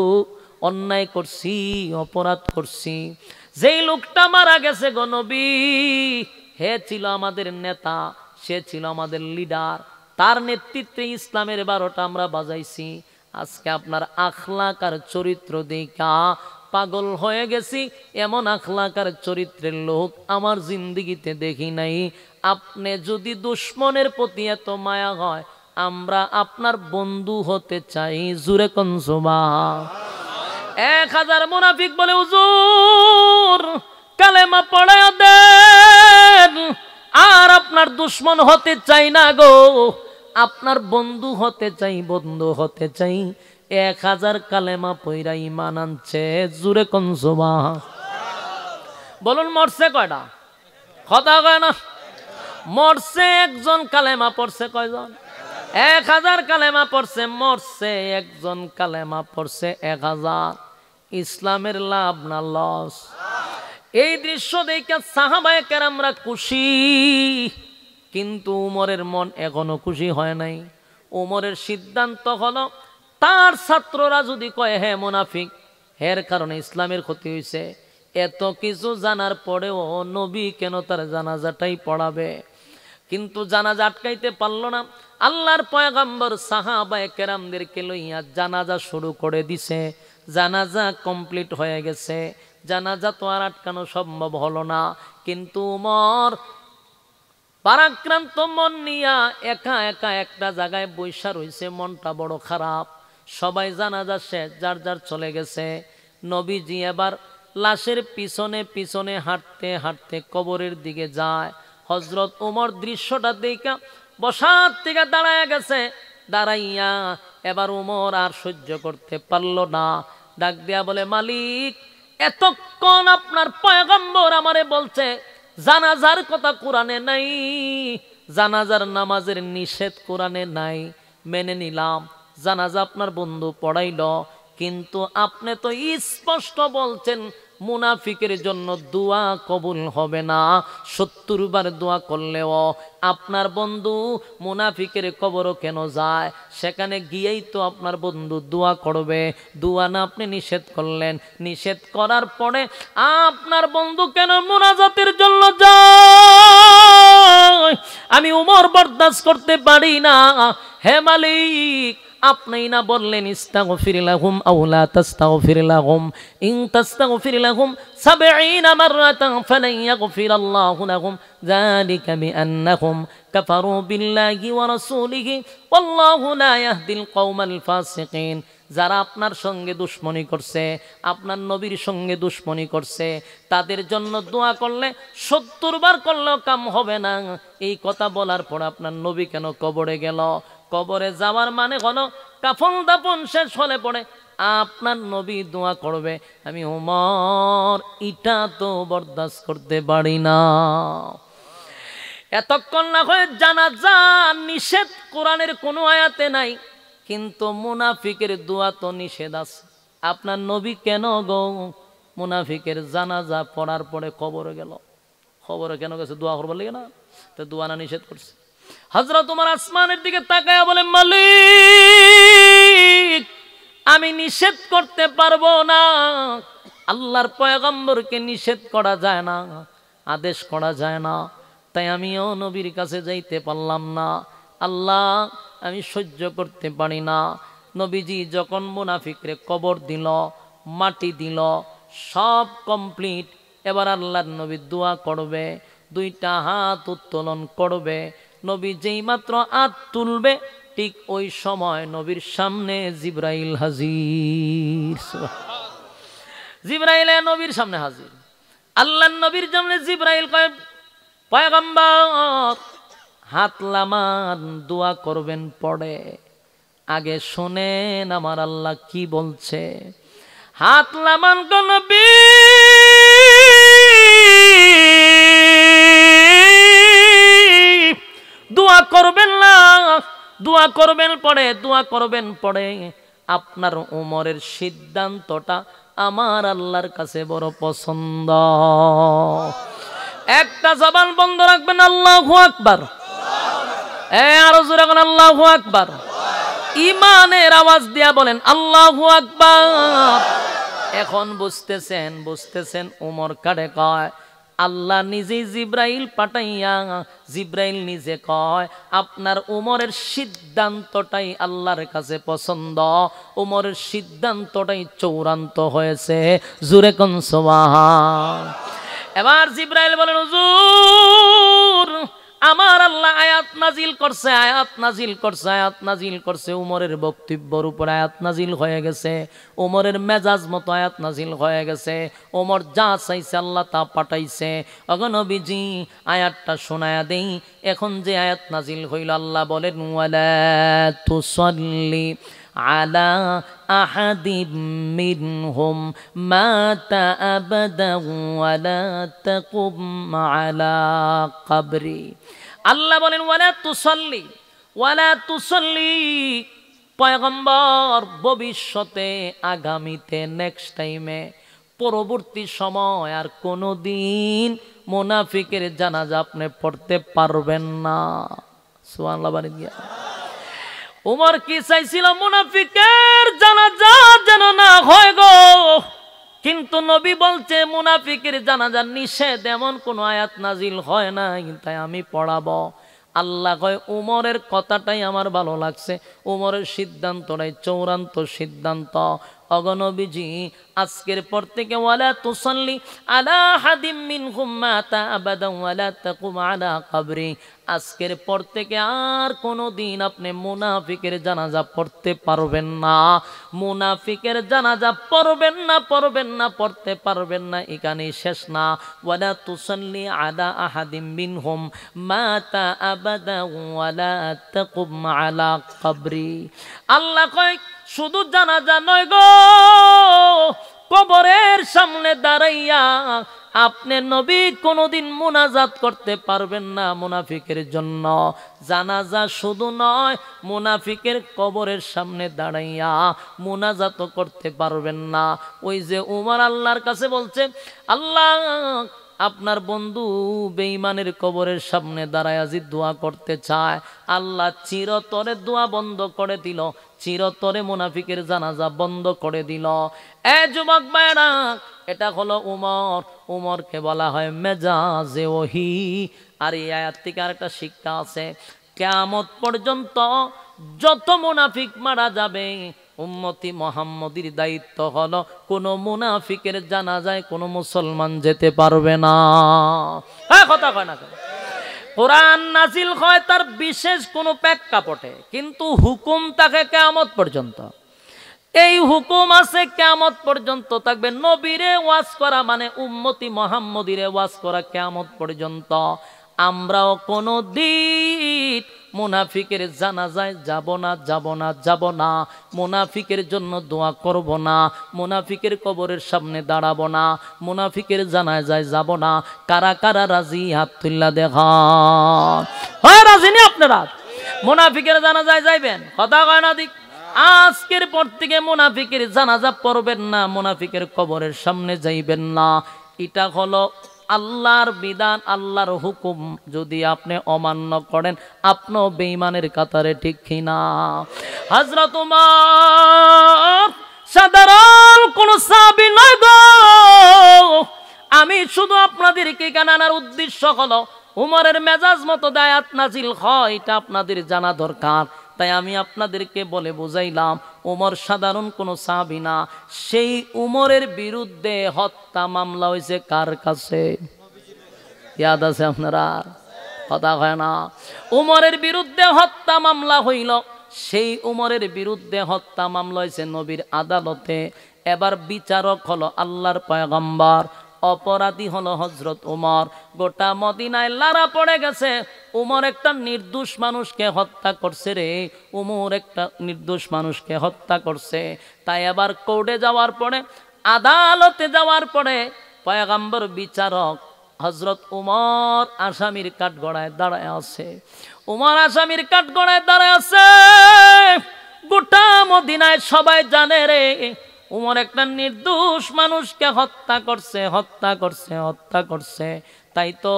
অন্যায় করছি, অপরাধ করছি। যেই লোকটা মারা গেছে গো নবী, হে ছিল আমাদের নেতা, সে ছিল আমাদের লিডার, তার নেতৃত্বে ইসলামের 12টা আমরা বাজাইছি। আজকে আপনার আখলাক আর চরিত্র দেখা পাগল হয়ে গেছি। এমন আখলাক আর চরিত্রের লোক আমার জিন্দিগিতে দেখি নাই। আপনি যদি দুশ্মনের প্রতি এত মায়া হয়, আমরা আপনার বন্ধু হতে চাই। জুরে কোন সুবহান। 1000 মুনাফিক বলে, হুজুর কালেমা পড়ায়া দেন, আর আপনার দুশ্মন হতে চাই না গো। আপনার বন্ধু হতে চাই, বন্ধু হতে চাই। 1000 কালেমা পইরা ঈমান আনছে। জুরে কোন সুবহান। বলুন মরছে কয়টা? কথা কয় না। মরছে একজন, কালেমা পড়ছে কয়জন? 1000 কালেমা পড়ছে, মরছে একজন, কালেমা পড়ছে 1000। ইসলামের লাভ না লস? এই দৃশ্য দেখে সাহাবায়ে কেরামরা খুশি, কিন্তু উমরের মন এখনো খুশি হয় নাই। উমরের সিদ্ধান্ত হলো, তার ছাত্ররা যদি কয় হে মুনাফিক, এর কারণে ইসলামের ক্ষতি হয়েছে, এত কিছু জানার পরেও নবী কেন তার জানাজাটাই পড়াবে? কিন্তু জানাজা আটকাইতে পারলো না। আল্লাহর পয়গম্বর সাহাবায়ে কেরামদেরকে লইয়া জানাজা শুরু করে দিছে। জানাজা কমপ্লিট হয়ে গেছে। জানাজা তো আর আটকানো সম্ভব হলো না। কিন্তু উমর পারাক্রান্ত মন নিয়া একা একা একটা জায়গায় বৈশা রইছে, মনটা বড় খারাপ। সবাই জানাজা শেষ, যার যার চলে গেছে। নবীজি এবার লাশের পিছনে পিছনে হাঁটতে হাঁটতে কবরের দিকে যায়। হযরত উমর দৃশ্যটা দেখা বসার থেকে দাঁড়ায় গেছে। দাঁড়াইয়া এবার উমর আর সহ্য করতে পারল না, ডাক দিয়া বলে, মালিক, এতক্ষণ আপনার পয়গম্বর আমারে বলছে জানাজার কথা কোরআনে নাই, জানাজার নামাজের নিষেধ কোরআনে নাই, মেনে নিলাম, জানাজা আপনার বন্ধু পড়াইল, কিন্তু আপনি তো স্পষ্ট বলছেন মুনাফিকের জন্য দোয়া কবুল হবে না। 70 বার দোয়া করলেও আপনার বন্ধু মুনাফিকের কবরও কেন যায়? সেখানে গিয়েই তো আপনার বন্ধু দোয়া করবে, দোয়া না আপনি নিষেধ করলেন। নিষেধ করার পরে আপনার বন্ধু কেন মুনাজাতের জন্য যায়? আমি উমর বরদাস্ত করতে পারি না। হে মালিক, আপনি না বললেন ইস্তাগফির লাহুম আও লা তাস্তাগফির লাহুম, ইন তাস্তাগফির লাহুম 70 মাররাতান ফালান ইয়াগফিরাল্লাহু লাহুম, যালিকা বিআন্নাহুম কাফারু বিল্লাহি ওয়া রাসূলিহি ওয়াল্লাহু লা ইয়াহদিল কওমাল ফাসিকিন। যারা আপনার সঙ্গে দুশমনি করছে, আপনার নবীর সঙ্গে দুশমনি করছে, তাদের জন্য দোয়া করলে 70 বার করলেও কাম হবে না। এই কথা বলার পর আপনার নবী কেন কবরে গেল? কবরে যাওয়ার মানে হলো কাফন দাফন শেষ হলে পড়ে আপনার নবী দোয়া করবে। আমি ওমর এটা তো বরদাস্ত করতে পারি না। এতক্ষণ না হয় জানাজা নিষেধ কোরআনের কোনো আয়াতে নাই, কিন্তু মুনাফিকের দোয়া তো নিষেধ আছে। আপনার নবী কেন গো মুনাফিকের জানাজা পড়ার পরে কবরে গেল? খবরে কেন গেছে? দোয়া করবার লাগে না? তো দোয়া না নিষেধ করছে। হযরত ওমর আসমানের দিকে তাকায়া বলে, মালিক, আমি নিষেধ করতে পারবো না। আল্লাহর পয়গম্বরকে নিষেধ করা যায় না, আদেশ করা যায় না, তাই আমিও নবীর কাছে যাইতে পারলাম না। আল্লাহ, আমি সহ্য করতে পারি না। নবীজি যখন মুনাফিকরে কবর দিল, মাটি দিল, সব কমপ্লিট। এবার আল্লাহর নবী দোয়া করবে, 2টা হাত উত্তোলন করবে। নবী যেই মাত্র হাত তুলবে, ঠিক ওই সময় নবীর সামনে জিবরাইল হাজির। জিবরাইল নবীর সামনে হাজির। আল্লাহর নবীর সামনে জিবরাইল কয়, পয়গম্বর হাত লামান, দোয়া করবেন পড়ে, আগে শুনেন আমার আল্লাহ কি বলছে। হাত লামান গো নবী, দোয়া করবেন না, দোয়া করবেন পড়ে, দোয়া করবেন পড়ে। আপনার উমরের সিদ্ধান্তটা আমার আল্লাহর কাছে বড় পছন্দ। একটা জবান বন্ধ রাখবেন, আল্লাহু আকবার। আরো জোরে বলেন আল্লাহু আকবার। ইমানের আওয়াজ দিয়া বলেন আল্লাহু আকবার। এখন বুঝতেছেন উমর কারে কয়? আল্লাহ নিজেই জিব্রাইল পাঠাইয়া, জিব্রাইল নিজে কয় আপনার উমরের সিদ্ধান্তটাই আল্লাহর কাছে পছন্দ, উমরের সিদ্ধান্তটাই চূড়ান্ত হয়েছে। জোরে কোন সুবহান। এবার জিব্রাইল বলেন, হুজুর আমার আল্লাহ আয়াত নাজিল করছে, আয়াত নাজিল করছে, আয়াত নাজিল করছে। উমরের বক্তব্যের উপর আয়াত নাজিল হয়ে গেছে, উমরের মেজাজ মতো আয়াত নাজিল হয়ে গেছে। উমর যা চাইছে আল্লাহ তা পাঠাইছে। ওগো নবীজি আয়াতটা শোনায়া দেই। এখন যে আয়াত নাজিল হইল, আল্লাহ বলেন ওয়ালা তুসাল্লি আলা আহাদিম মিনহুম মাতা আবাদা ওয়ালা তাকুম আলা কবরি। আল্লাহ বলেন ওয়ালা তুসাল্লি, পয়গম্বর ভবিষ্যতে, আগামীতে, নেক্সট টাইমে, পরবর্তী সময় আর কোনোদিন মুনাফিকের জানাজা আপনি পড়তে পারবেন না। সুবহানাল্লাহ বলেন। উমর কি চাইছিল? মুনাফিকের জানাজা যেন না হয় গো। কিন্তু নবী বলছে মুনাফিকের জানাজা নিষেধ, এমন কোন আয়াত নাজিল হয় না, তাই আমি পড়াবো। আল্লাহ কয় উমরের কথাটাই আমার ভালো লাগছে, উমরের সিদ্ধান্তটাই চূড়ান্ত সিদ্ধান্ত। অগনবীজি আজকের পর থেকে ওয়ালা তুসাল্লি আলা হাদিম মিনহুম মাতা আবাদা ওয়ালা তাকুম আলা কবরি, আজকের পর থেকে আর কোনো দিন আপনি মুনাফিকের জানাজা পড়তে পারবেন না। মুনাফিকের জানাজা পড়বেন না, পড়বেন না, পড়তে পারবেন না। এখানেই শেষ না। ওয়ালা তুসাল্লি আলা আহাদিম মিনহুম মাতা আবাদা ওয়ালা তাকুম আলা কবরি। আল্লাহ কয় শুধু জানাজা নয় গো, কবরের সামনে দাঁড়াইয়া আপনি নবী কোনোদিন মুনাজাত করতে পারবেন না মুনাফিকের জন্য। জানাজা শুধু নয়, মুনাফিকের কবরের সামনে দাঁড়াইয়া মুনাজাত করতে পারবেন না। ওই যে উমর আল্লাহর কাছে বলছে, আল্লাহ আপনার বন্ধু বেঈমানের কবরের সামনে দাঁড়ায়া যে দোয়া করতে চায়, আল্লাহ চিরতরে দোয়া বন্ধ করে দিল, চিরতরে মুনাফিকের জানাজা বন্ধ করে দিল। এ যুবক ভাইরা, এটা হলো উমর। উমরকে বলা হয় মেজাজে ওহী। আর এই আয়াত থেকে আরেকটা শিক্ষা আছে, কিয়ামত পর্যন্ত যত মুনাফিক মারা যাবে, উম্মতি মুহাম্মদীর দায়িত্ব হলো কোন মুনাফিকের জানাজায় কোনো মুসলমান যেতে পারবে না। হ্যাঁ, কথা কয় না। কোরআন নাজিল হয় তার বিশেষ কোনো প্রেক্ষাপটে, কিন্তু হুকুম থাকে কিয়ামত পর্যন্ত। এই হুকুম আছে কিয়ামত পর্যন্ত থাকবে। নবীরে ওয়াজ করা মানে উম্মতি মুহাম্মদীরে ওয়াজ করা কিয়ামত পর্যন্ত। আমরাও কোনো দিন মুনাফিকের জানাজায় যাব না, যাব না, যাব না। মুনাফিকের জন্য দোয়া করব না, মুনাফিকের কবরের সামনে দাঁড়াবো না, মুনাফিকের জানাজায় যাব না। কারা কারা রাজি হাত তুল্লা দেখান। হয় রাজি নি আপনারা? মুনাফিকের জানাজায় যাইবেন? কথা কয় না দিক। আজকের পর থেকে মুনাফিকের জানাজা পড়বেন না, মুনাফিকের কবরের সামনে যাইবেন না। এটা হলো আল্লাহর বিধান, আল্লাহর হুকুম। যদি আপনি অমান্য করেন, আপনিও বেঈমানের কাতারে, ঠিক কিনা? হযরত ওমর সাধারণ কোন সাহাবী নয় গো। আমি শুধু আপনাদেরকে জানানোর উদ্দেশ্য হলো উমরের মেজাজ মতো আয়াত নাজিল হয়, এটা আপনাদের জানা দরকার। তাই আমি আপনাদেরকে বলে বুঝাইলাম, উমর সাধারণ কোনো সাহাবী না। সেই উমরের বিরুদ্ধে হত্যা মামলা হয়েছে কার কাছে? ইয়াদ আছে আপনারা? কথা হয় না। উমরের বিরুদ্ধে হত্যা মামলা হইল, সেই উমরের বিরুদ্ধে হত্যা মামলা হয়েছে নবীর আদালতে। এবার বিচারক হলো আল্লাহর পয়গম্বর, অপরাধী হলো হযরত উমর। গোটা মদিনায় লারা পড়ে গেছে, উমর একটা নির্দোষ মানুষকে হত্যা করছে রে, উমর একটা নির্দোষ মানুষকে হত্যা করছে। তাই এবার কোর্টে যাওয়ার পরে, আদালতে যাওয়ার পরে পয়গম্বর বিচারক হযরত উমর আসামির কাঠগড়ায় দাঁড়ায় আছে। উমর আসামির কাঠগড়ায় দাঁড়ায় আছে। গোটা মদিনায় সবাই জানে রে, উমর একটা নির্দোষ মানুষকে হত্যা করছে, হত্যা করছে, হত্যা করছে। তাই তো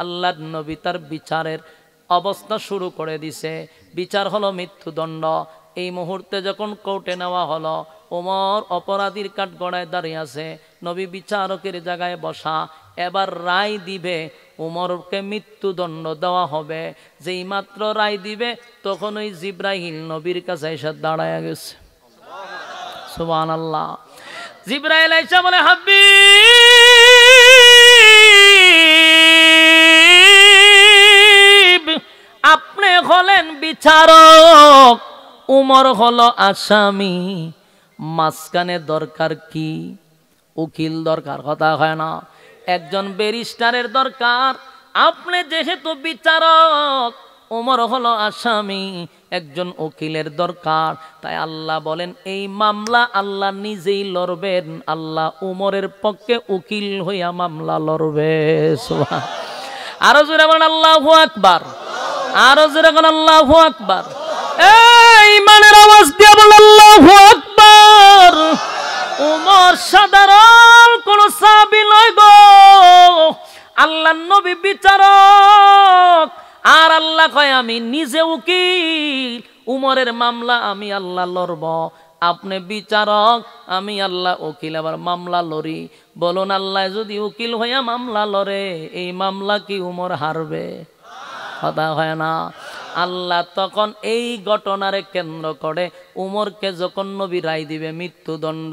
আল্লাহর নবী তার বিচারের অবস্থা শুরু করে দিছে। বিচার হলো মৃত্যুদণ্ড। এই মুহূর্তে যখন কোর্টে নেওয়া হলো, ওমর অপরাধীর কাঠগড়ায় দাঁড়িয়ে আছে, নবী বিচারকের জায়গায় বসা। এবার রায় দিবে, উমরকে মৃত্যুদণ্ড দেওয়া হবে। যেই মাত্র রায় দিবে, তখন ওই জিব্রাইল নবীর কাছে এসে দাঁড়ায় গেছে। সুবহানাল্লাহ। জিব্রাইল আইসা বলে, হাবিব হলেন বিচারক, উমর হলো আসামি। মাঝখানে দরকার কি? উকিল দরকার, কথা হয় না? একজন ব্যারিস্টারের দরকার। আপনি যেহেতু বিচারক, উমর হলো আসামি, একজন উকিলের দরকার। তাই আল্লাহ বলেন এই মামলা আল্লাহ নিজেই লড়বেন। আল্লাহ উমরের পক্ষে উকিল হইয়া মামলা লড়বে। সুবহান। আরো জোরে বলেন আল্লাহু আকবার, আরো জোরে বলেন আল্লাহু আকবার। এই ইমানের আওয়াজ দিয়ে বলেন আল্লাহু আকবার। উমর সাধারণ কোন সাহাবী নয় গো, আল্লাহর নবী বিচারক। আর আল্লাহ কয় আমি নিজে উকিল, উমরের মামলা আমি আল্লাহ লড়ব। আপনি বিচারক, আমি আল্লাহ উকিল, আবার মামলা লড়ি। বলুন আল্লাহ যদি উকিল হইয়া মামলা লড়ে, এই মামলা কি উমর হারবে? কথা হয় না? আল্লাহ তখন এই ঘটনারে কেন্দ্র করে উমরকে যখন নবী রায় দিবে মৃত্যুদণ্ড,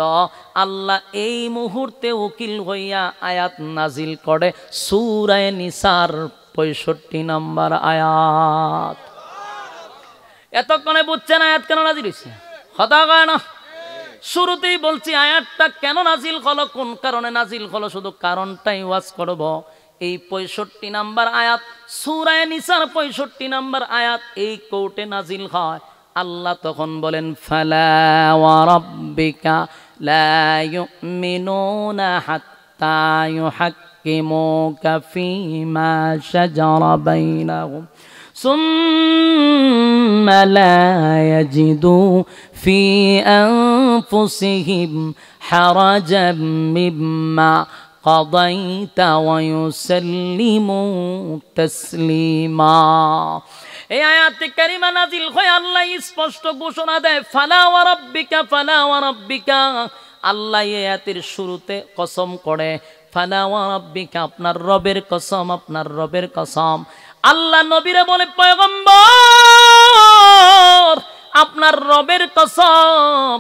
আল্লাহ এই মুহূর্তে উকিল হইয়া আয়াত নাজিল করে সূরা নিসার 65 নম্বর আয়াত। এতক্ষণে বুঝছেন আয়াত কেন নাজিল হয়েছে? কথা কয় না? শুরুতেই বলছি আয়াতটা কেন নাজিল হলো, কোন কারণে নাজিল হলো, শুধু কারণটাই ওয়াজ করব। এই 65 নম্বর আয়াত সূরা নিসার 65 নম্বর আয়াত এই কোর্টে নাজিল হয়। আল্লাহ তখন বলেন ফালা ওয়া রাব্বিকা লা ইউমিনুনা হাত্তা ইউহাক্কিমুকা ফীমা শাজারা বাইনাহুম সুম্মা লা ইয়াজিদু ফি আনফুসিহিম হারাজাম মিম্মা قضيت ويسلموا تسليما। এই আয়াতে কারিমা নাজিল হয় আল্লাহ স্পষ্ট ঘোষণা দেয় ফালা ওয়া রাব্বিকা, ফালা ওয়া রাব্বিকা। আল্লাহ এই আয়াতের শুরুতে কসম করে ফালা ওয়া রাব্বিকা, আপনার রবের কসম, আপনার রবের কসম। আল্লাহ নবীরে বলে পয়গম্বর আপনার রবের কসম,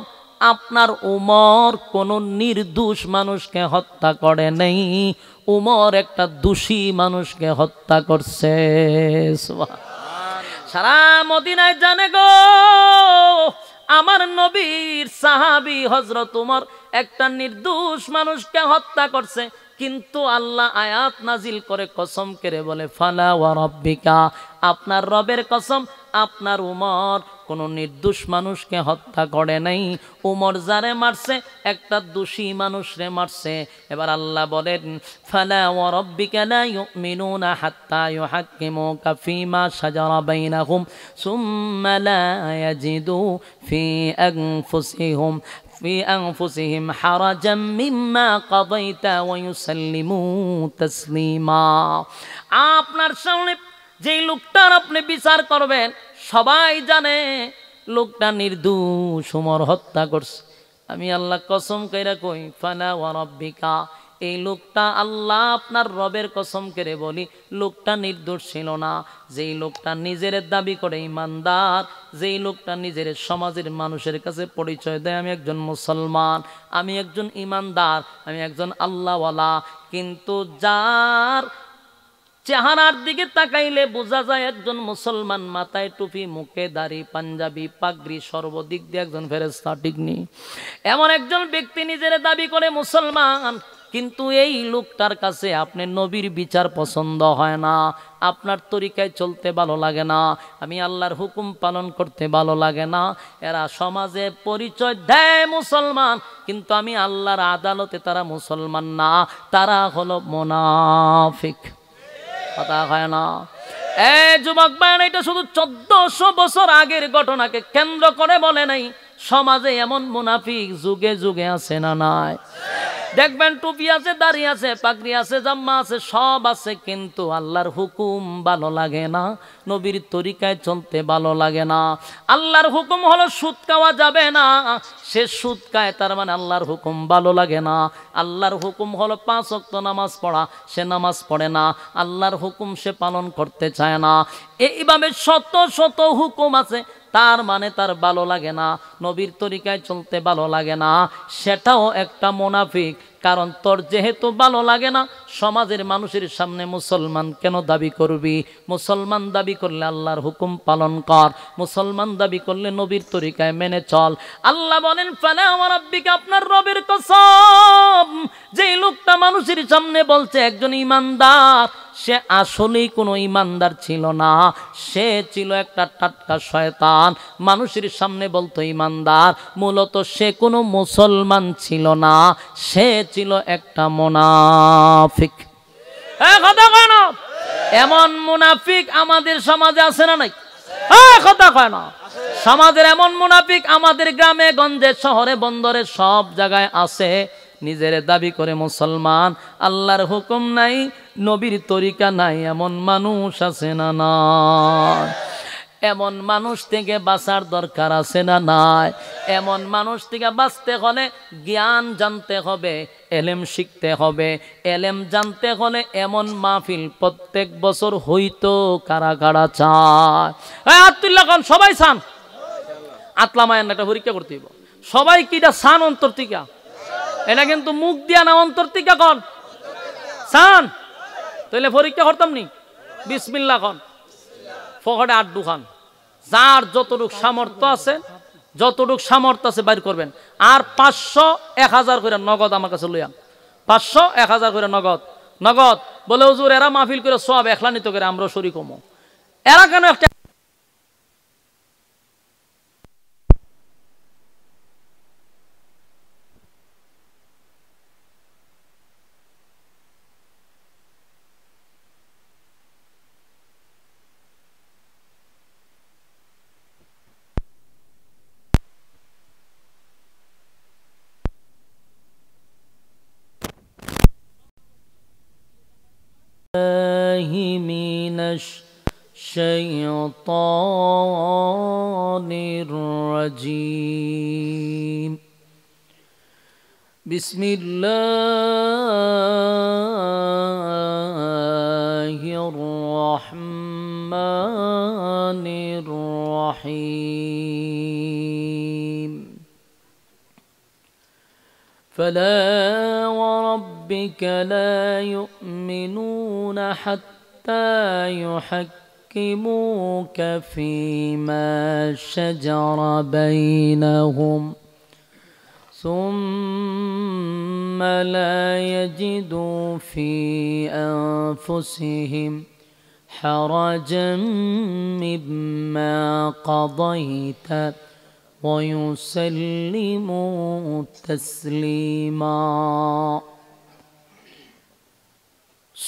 আপনার উমর কোন নির্দোষ মানুষকে হত্যা করে নাই, উমর একটা দোষী মানুষকে হত্যা করছে। সারা মদিনায় জানে গো আমার নবীর সাহাবী হযরত উমর একটা নির্দোষ মানুষকে হত্যা করছে। কিন্তু আল্লাহ আয়াত নাজিল করে কসম করে বলে ফালা ওয়া রাব্বিকা, আপনার রবের কসম, আপনার উমর কোন নির্দোষ মানুষকে হত্যা করে নাই। উমর যারে মারছে একটা দোষী মানুষরে মারছে। এবার আল্লাহ বলেন ফালা ওয়া রাব্বিকা লা ইউমিনুনা হাত্তা ইউহাক্কিমুকা ফীমা শাজারা বাইনাহুম সুম্মা লা ইয়াজিদু ফি আনফুসিহিম হারাজাম মিম্মা কাদাইতা ওয়া ইউসাল্লিমু তাসলিমা। আপনার সামনে যেই লোকটার আপনি বিচার করবেন সবাই জানে লোকটা নির্দোষ, উমর হত্যা করছে। আমি আল্লাহ কসম কইরা কই ফালা ওয়া রাব্বিকা, এই লোকটা আল্লাহ আপনার রবের কসম করে বলি লোকটা নির্দোষ ছিল না। যেই লোকটা নিজের দাবি করে ইমানদার, যেই লোকটা নিজের সমাজের মানুষের কাছে পরিচয় দেয় আমি একজন মুসলমান, আমি একজন ইমানদার, আমি একজন আল্লাহওয়ালা, কিন্তু যার চেহারার দিকে তাকাইলে বোঝা যায় একজন মুসলমান, মাথায় টুপি, মুখে দাড়ি, পাঞ্জাবি, পাগড়ি, সর্বদিক দিয়ে একজন ফেরেশতা, ঠিক নেই? এমন একজন ব্যক্তি নিজের দাবি করে মুসলমান, কিন্তু এই লোকটার কাছে আপনি নবীর বিচার পছন্দ হয় না, আপনার তরিকায় চলতে ভালো লাগে না, আমি আল্লাহর হুকুম পালন করতে ভালো লাগে না। এরা সমাজে পরিচয় দেয় মুসলমান, কিন্তু আমি আল্লাহর আদালতে তারা মুসলমান না, তারা হলো মুনাফিক। কথা হয় না? যুবক ভাই, এটা শুধু 1400 বছর আগের ঘটনাকে কেন্দ্র করে বলে নাই, সমাজে এমন মুনাফিক যুগে যুগে আছে না নাই? দেখবেন টুপি আছে, দাড়ি আছে, পাগড়ি আছে, জাম্মা আছে, সব আছে, কিন্তু আল্লাহর হুকুম ভালো লাগে না, নবীর তরিকায় চলতে ভালো লাগে না। আল্লাহর হুকুম হলো সুদ খাওয়া যাবে না, সে সুদ খায়, তার মানে আল্লাহর হুকুম ভালো লাগে না। আল্লাহর হুকুম হলো 5 ওয়াক্ত নামাজ পড়া, সে নামাজ পড়ে না, আল্লাহর হুকুম সে পালন করতে চায় না। এইভাবে শত শত হুকুম আছে, তার মানে তার ভালো লাগে না, নবীর তরিকায় চলতে ভালো লাগে না, সেটাও একটা মুনাফিক। কারণ তোর যেহেতু ভালো লাগে না, সমাজের মানুষের সামনে মুসলমান কেন দাবি করবি? মুসলমান দাবি করলে আল্লাহর হুকুম পালন কর, মুসলমান দাবি করলে নবীর তরিকায় মেনে চল। আল্লাহ বলেন ফালা ওয়া রাব্বিকা, আপনার রবের কসম, যেই লোকটা মানুষের সামনে বলছে একজন ইমানদার, সে আসলেই কোনো ইমানদার ছিল না, সে ছিল একটা টাটকা শয়তান। মানুষের সামনে বলতো ইমানদার, মূলত সে কোনো মুসলমান ছিল না, সে ছিল একটা মুনাফিক। কথা কয় না? এমন মুনাফিক আমাদের সমাজে আছে না নাই? কথা কয় না? সমাজের এমন মুনাফিক আমাদের গ্রামে গঞ্জে শহরে বন্দরে সব জায়গায় আছে। নিজের দাবি করে মুসলমান, আল্লাহর হুকুম নাই, নবীর তরিকা নাই, এমন মানুষ আছে না নাই? এমন মানুষ থেকে বাঁচার দরকার আছে না নাই? এমন মানুষ থেকে বাঁচতে হলে জ্ঞান জানতে হবে, এলেম শিখতে হবে। এলেম জানতে হলে এমন মাহফিল প্রত্যেক বছর হইতো। কারা কারা চায়? আব্দুল্লাহ খান সবাই চান? আতলামায়ান একটা পরীক্ষা করতে হইব। সবাই কিটা চান অন্তর থেকে? এটা কিন্তু মুখ দিয়া না, অন্তর থেকে কন চান। তাহলে পরীক্ষা করতাম নি? বিসমিল্লাহ কন, ফকটে আড্ডু খান। যার যতটুক সামর্থ্য আছে, যতটুক সামর্থ্য আছে বাইর করবেন। আর 500 1000 করে নগদ আমার কাছে লইয়া, 500 1000 করে নগদ। নগদ বলে হুজুর এরা মাহফিল করে সব একলা নিত করে, আমরা শরীক হমো। এরা কেন একটা من الشيطان الرجيم. بسم الله الرحمن الرحيم. فلا وربك لا يؤمنون حتى يحكموك فيما شجر بينهم ثم لا يجدوا في أنفسهم حرجا مما قضيت ويسلموا تسليما.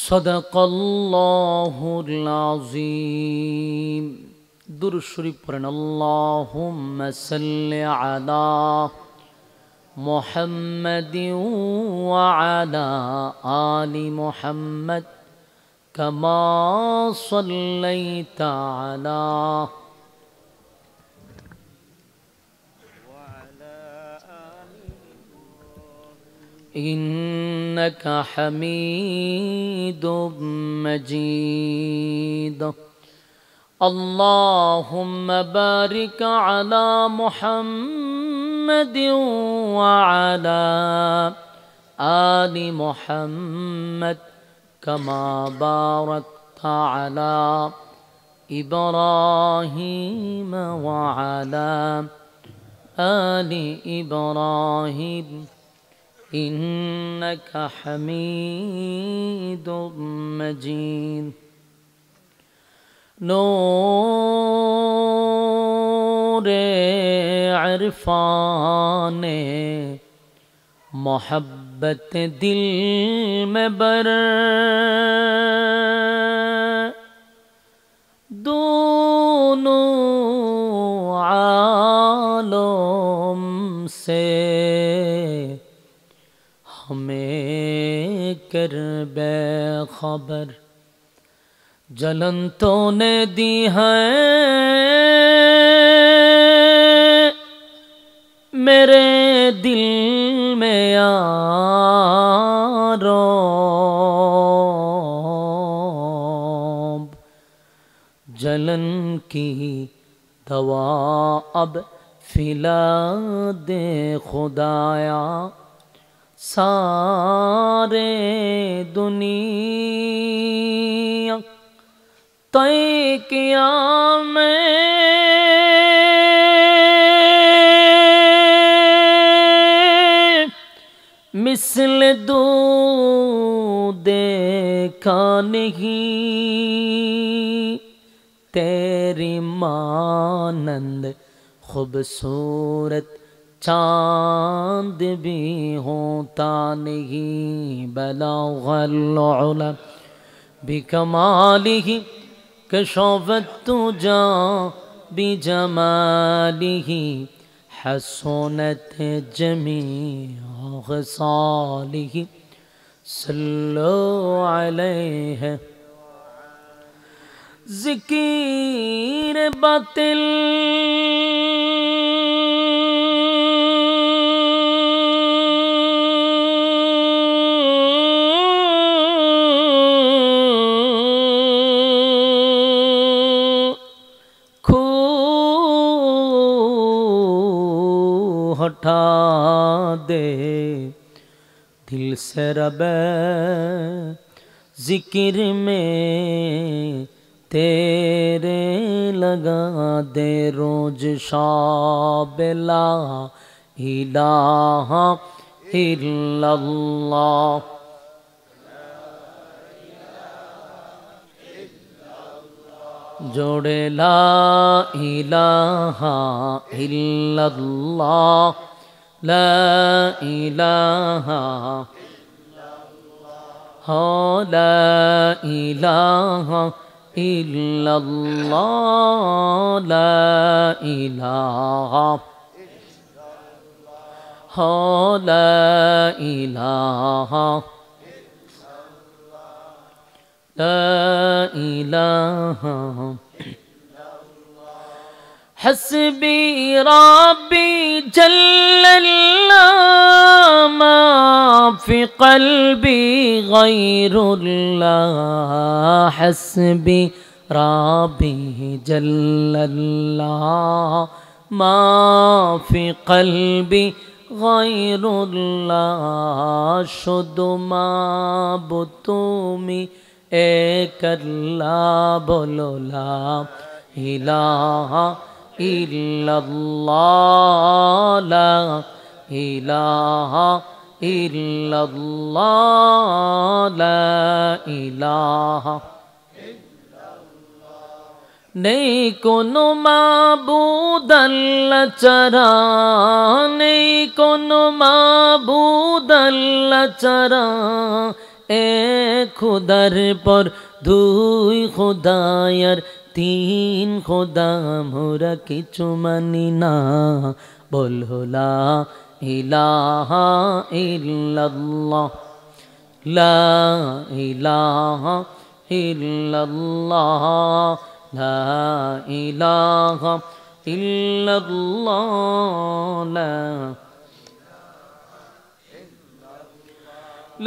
صدق الله العظيم. দুরূদ শরীফ পড়েন। اللهم صل على محمد وعلى آل محمد كما صليت على إنك حميد مجيد. اللهم بارك على محمد وعلى آل محمد كما باركت على إبراهيم وعلى آل إبراهيم إنك حميد مجيد. نور عرفان محبت دل میں بر دونوں عالم سے ہمیں کر بے خبر. جلن تو نے دی ہے میرے دل میں یارو، جلن کی दवा अब फिला दे खुदाया सारे दुनिया तय किया मैं मिसल दो देखा नहीं तेरी मानंद खूबसूरत चांद भी होता नहीं बलागल उला बिकमालिही कशफत तुजा बिजमालिही हसनत जमीअ ख़सालिही सल्लु अलैहि ज़िकीर बातिल हटा दे दिल से रबे जिक्र में तेरे लगा दे रोज शाबिला इलाहा इल्लल्लाह जोड़े ला इलाहा इल्लल्लाह ला इलाहा ला इलाहा इल्लल्लाह ला इलाहा ला इलाहा ला इलाहा हस्बी रब्बी जल्लल्लाह मा फी क़ल्बी गैरुल्लाह हस्बी रब्बी जल्लल्लाह मा फी क़ल्बी गैरुल्लाह शुदु माबुद तुमी एक अल्लाह बोलो ला इलाहा इल्लल्लाह ला इलाहा इल्लल्लाह ला इलाहा नहीं कोनो माबूद अल्लाह चरा नहीं कोनो माबूद अल्लाह चरा ए खुदार पर दुई खुदायर तीन खुदा मोरा किछु मानी ना बोलो ला इलाहा इल्लल्लाह ला इलाहा इल्लल्लाह ला इलाहा इल्लल्लाह ला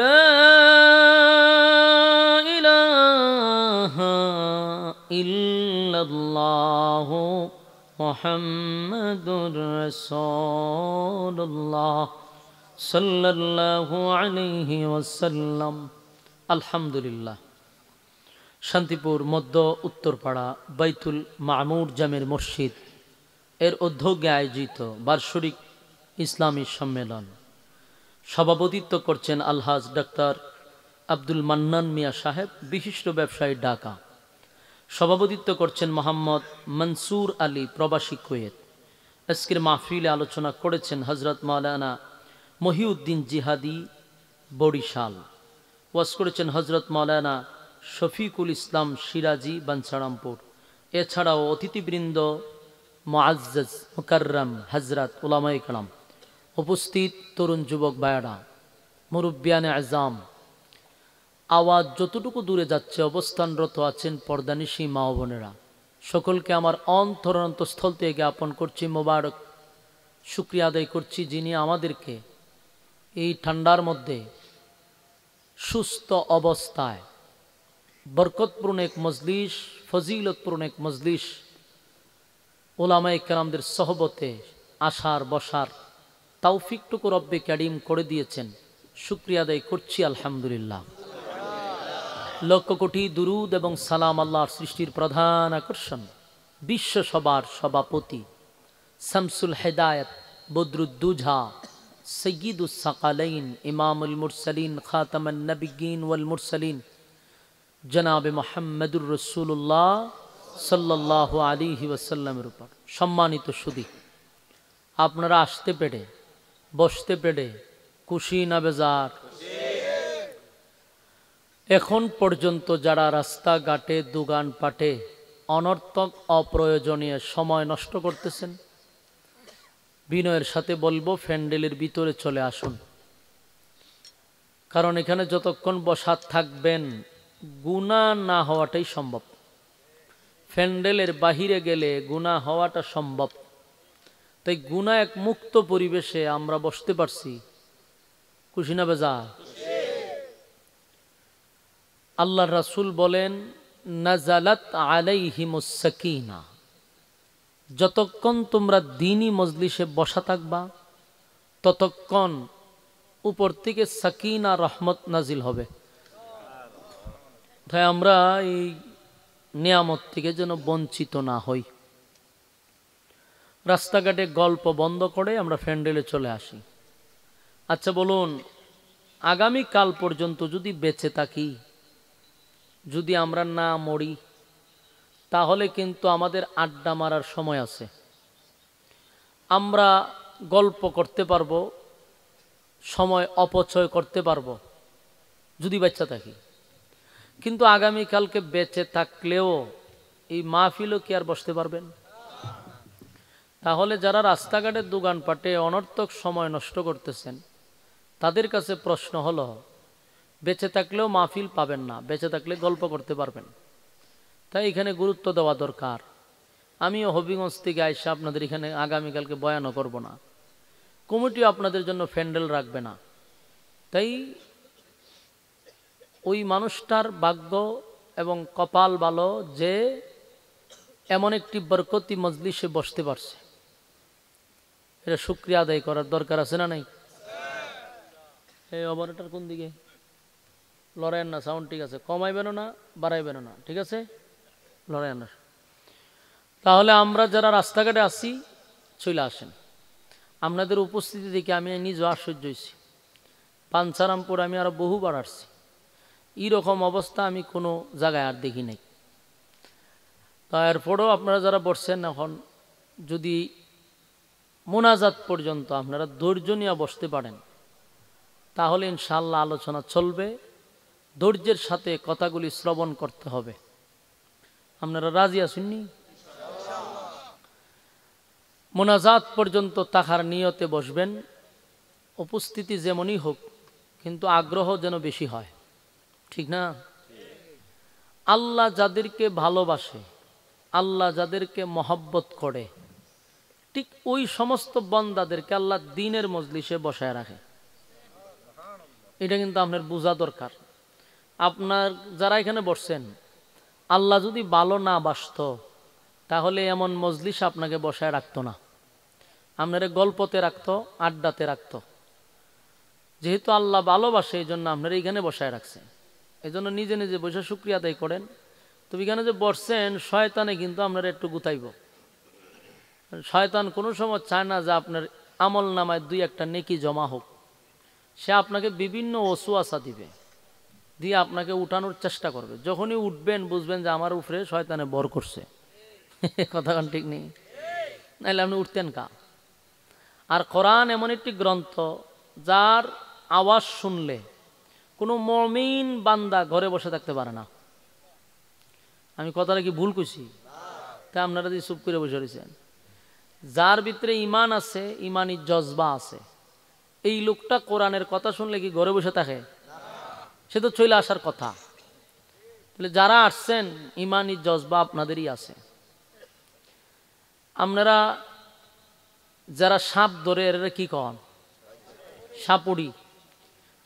इलाहा इल्लल्लाह मुहम्मदुर रसूलुल्लाह सल्लल्लाहु अलैहि वसल्लम। अल्हम्दुलिल्लाह। शांतिपुर मध्य उत्तरपाड़ा बैतुल मामूर जामेर मस्जिद एर उद्योगे आयोजित बार्षिक इस्लामी सम्मेलन सभापतित्व करছেন আলহাজ ডাক্তার আব্দুল মান্নান মিয়া সাহেব বিশিষ্ট ব্যবসায়ী ঢাকা। সভাপতিত্ব করছেন মোহাম্মদ মনসুর আলী প্রবাসী কুয়েত। আজকের মাহফিলে আলোচনা করেছেন হযরত মাওলানা মহিউদ্দিন জিহাদি বরিশাল। ওয়াজ করেছেন হযরত মাওলানা শফিকুল ইসলাম সিরাজি বাঞ্ছারামপুর। এছাড়াও অতিথিবৃন্দ মুআজ্জাজ মুকাররম হযরত উলামায়ে কেরাম, উপস্থিত তরুণ যুবক ভাইয়েরা, মুরব্বিয়ানে আজম, আওয়াজ যতটুকু দূরে যাচ্ছে অবস্থানরত আছেন পর্দানিশী মা ও বোনেরা, সকলকে আমার অন্তরস্থল থেকে জ্ঞাপন করছি মোবারক শুকরিয়া আদায় করছি যিনি আমাদেরকে এই ঠান্ডার মধ্যে সুস্থ অবস্থায় বরকতপূর্ণ এক মজলিস, ফজিলতপূর্ণ এক মজলিস ওলামায়ে কেরামদের সহবতে আসার বসার তৌফিকটুকু রব্বে কারীম করে দিয়েছেন, শুকরিয়া আদায় করছি আলহামদুলিল্লাহ। লক্ষ কোটি দুরুদ এবং সালাম আল্লাহর সৃষ্টির প্রধান আকর্ষণ, বিশ্ব সবার সভাপতি, শামসুল হেদায়েত, বদরুদ্দুজা, সৈয়দুস সাকালাইন, ইমামুল মুরসালিন, খাতামান নবিয়্যিন ওয়াল মুরসালিন, জনাবে মুহাম্মদুর রাসূলুল্লাহ সাল্লাল্লাহু আলাইহি ওয়াসাল্লামের উপর। সম্মানিত সুধী, আপনারা আসতে পেরে বসতে পেরে খুশি না বেজার? এখন পর্যন্ত যারা রাস্তাঘাটে দোকানপাটে অনর্থক অপ্রয়োজনীয় সময় নষ্ট করতেছেন, বিনয়ের সাথে বলবো প্যান্ডেলের ভিতরে চলে আসুন। কারণ এখানে যতক্ষণ বসা থাকবেন গুনাহ না হওয়াটাই সম্ভব। প্যান্ডেলের বাহিরে গেলে গুনাহ হওয়াটা সম্ভব। তাই গুনাহ এক মুক্ত পরিবেশে আমরা বসতে পারছি, খুশি না বেজার? আল্লাহর রাসূল বলেন, নাজালাত আলাইহিমুস সাকিনা, যতক্ষণ তোমরা দ্বীনি মজলিসে বসা থাকবা ততক্ষণ উপর থেকে সাকিনা রহমত নাজিল হবে। তাই আমরা এই নিয়ামত থেকে যেন বঞ্চিত না হই। রাস্তাঘাটে গল্প বন্ধ করে আমরা প্যান্ডেলে চলে আসি। আচ্ছা বলুন, আগামী কাল পর্যন্ত যদি বেঁচে থাকি, যদি আমরা না মরি, তাহলে কিন্তু আমাদের আড্ডা মারার সময় আছে। আমরা গল্প করতে পারবো, সময় অপচয় করতে পারবো যদি বাচ্চা থাকি। কিন্তু আগামীকালকে বেঁচে থাকলেও এই মাহফিলও কি আর বসতে পারবেন? তাহলে যারা রাস্তাঘাটের দোকানপাটে অনর্থক সময় নষ্ট করতেছেন, তাদের কাছে প্রশ্ন হলো, বেঁচে থাকলেও মাহফিল পাবেন না, বেঁচে থাকলে গল্প করতে পারবেন। তাই এখানে গুরুত্ব দেওয়া দরকার। আমিও হবিগঞ্জ থেকে আইসা আপনাদের এখানে আগামীকালকে বয়ানও করব না, কমিটিও আপনাদের জন্য প্যান্ডেল রাখবে না। তাই ওই মানুষটার ভাগ্য এবং কপাল ভালো যে এমন একটি বরকতি মজলিসে বসতে পারছে। এটা শুকরিয়া আদায় করার দরকার আছে না নাই? এই অপারেটর কোন দিকে? লড়াইয়ের না, সাউন্ড ঠিক আছে, কমাইবেনও না বাড়াইবেনও না, ঠিক আছে, লড়াইয়ের না। তাহলে আমরা যারা রাস্তাঘাটে আসি চলে আসেন। আপনাদের উপস্থিতি দেখে আমি নিজেও আশ্চর্য হয়েছি। পাঞ্চারামপুর আমি আরো বহুবার আসছি, এইরকম অবস্থা আমি কোনো জায়গায় আর দেখি নাই। তারপরেও আপনারা যারা বসছেন, এখন যদি মোনাজাত পর্যন্ত আপনারা ধৈর্য নিয়ে বসতে পারেন, তাহলে ইনশাআল্লাহ আলোচনা চলবে। ধৈর্যের সাথে কথাগুলি শ্রবণ করতে হবে। আপনারা রাজি আছেননি? মোনাজাত পর্যন্ত তাহার নিয়তে বসবেন। উপস্থিতি যেমনই হোক, কিন্তু আগ্রহ যেন বেশি হয়, ঠিক না? আল্লাহ যাদেরকে ভালোবাসে, আল্লাহ যাদেরকে মহব্বত করে, ঠিক ওই সমস্ত বান্দাদেরকে আল্লাহ দ্বীনের মজলিসে বসায় রাখে। এটা কিন্তু আপনার বোঝা দরকার। আপনার যারা এখানে বসছেন, আল্লাহ যদি ভালো না বাসতো, তাহলে এমন মজলিস আপনাকে বসায় রাখতো না, আপনারা গল্পতে রাখতো, আড্ডাতে রাখতো। যেহেতু আল্লাহ ভালোবাসে, এই জন্য আপনারা এইখানে বসায় রাখছে। এই জন্য নিজে নিজে বসে শুকরিয়া আদায় করেন। তো এখানে যে বসছেন, শয়তানে কিন্তু আপনারা একটু গুতাইব। শয়তান কোনো সময় চায় না যে আপনার আমল নামায় দুই একটা নেকি জমা হোক। সে আপনাকে বিভিন্ন ওসওয়াসা দিবে, দিয়ে আপনাকে উঠানোর চেষ্টা করবে। যখনই উঠবেন বুঝবেন যে আমার উপরে শয়তানে বর করছে। কথা কান ঠিক নেই? নাহলে আপনি উঠতেন কা? আর কোরআন এমন একটি গ্রন্থ, যার আওয়াজ শুনলে কোনো মুমিন বান্দা ঘরে বসে থাকতে পারে না। আমি কথাটা কি ভুল কইছি? তা আপনারা যদি চুপ করে বসে রয়েছেন, যার ভিতরে ইমান আছে, ইমানি জজবা আছে, এই লোকটা কোরআনের কথা শুনলে কি ঘরে বসে থাকে? সে তো চলে আসার কথা। তাহলে যারা আসছেন, ইমানি জজবা আপনাদেরই আছে। আপনারা যারা সাপ ধরে, এরা কি কন? সাপুড়ি।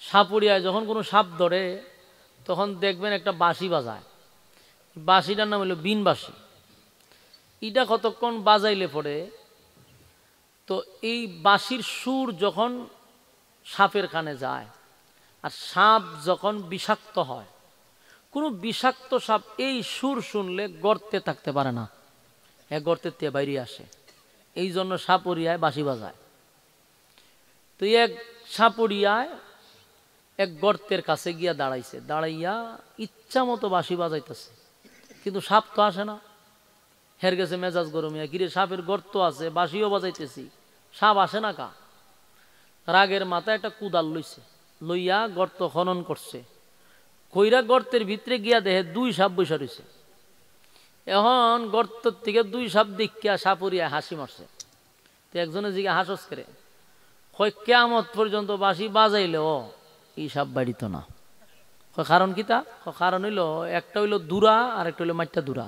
সাপুড়িয়ায় যখন কোনো সাপ ধরে, তখন দেখবেন একটা বাঁশি বাজায়। বাঁশিটার নাম হলো বিন বাঁশি। এটা কতক্ষণ বাজাইলে পড়ে তো এই বাঁশির সুর যখন সাপের কানে যায় আর সাপ যখন বিষাক্ত হয়, কোনো বিষাক্ত সাপ এই সুর শুনলে গর্তে থাকতে পারে না, এক গর্তের থেকে বাইরে আসে। এই জন্য সাপুরিয়ায় বাঁশি বাজায়। তো এক সাপুরিয়ায় এক গর্তের কাছে গিয়া দাঁড়াইছে, দাঁড়াইয়া ইচ্ছা মতো বাঁশি বাজাইতেছে, কিন্তু সাপ তো আসে না। হের গেছে মেজাজ গরমিয়া, কিরে সাপের গর্ত আছে, বাঁশিও বাজাইতেছি, সাপ আসে না কা। রাগের মাথায় একটা কুদাল লইছে, লইয়া গর্ত খনন করছে, কইরা গর্তের ভিতরে গিয়া দেখে 2 সাপ বসে রয়েছে। এখন গর্তের থেকে 2 সাপ দেখিয়া সাপুরিয়া হাসি মারছে। তো একজনে জিগা হাসস করে, কয় কিয়ামত পর্যন্ত বাঁশি বাজাইলেও এই সাপ বাড়িত না। কারণ কি তা? কারণ হইল একটা হইল দুরা আর একটা হইল মাইটা দুরা।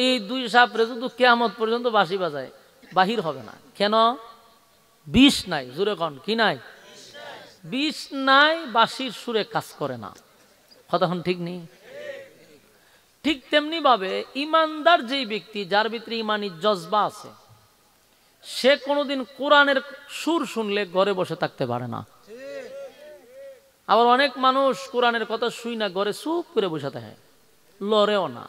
এই 2 সাপরে যদি কিয়ামত পর্যন্ত বাঁশি বাজায় বাহির হবে না। কেন? বিষ নাই। জোরে কন, কি নাই? বিষ নাই, বাঁশির সুরে কাজ করে না। কতক্ষণ ঠিক নেই? ঠিক তেমনি ভাবে ইমানদার যেই ব্যক্তি, যার ভিতরে ইমানি জজবা আছে, সে কোনোদিন কোরআনের সুর শুনলে ঘরে বসে থাকতে পারে না। আবার অনেক মানুষ কোরআনের কথা শুই না ঘরে চুপ করে বসে থাকে, লড়েও না।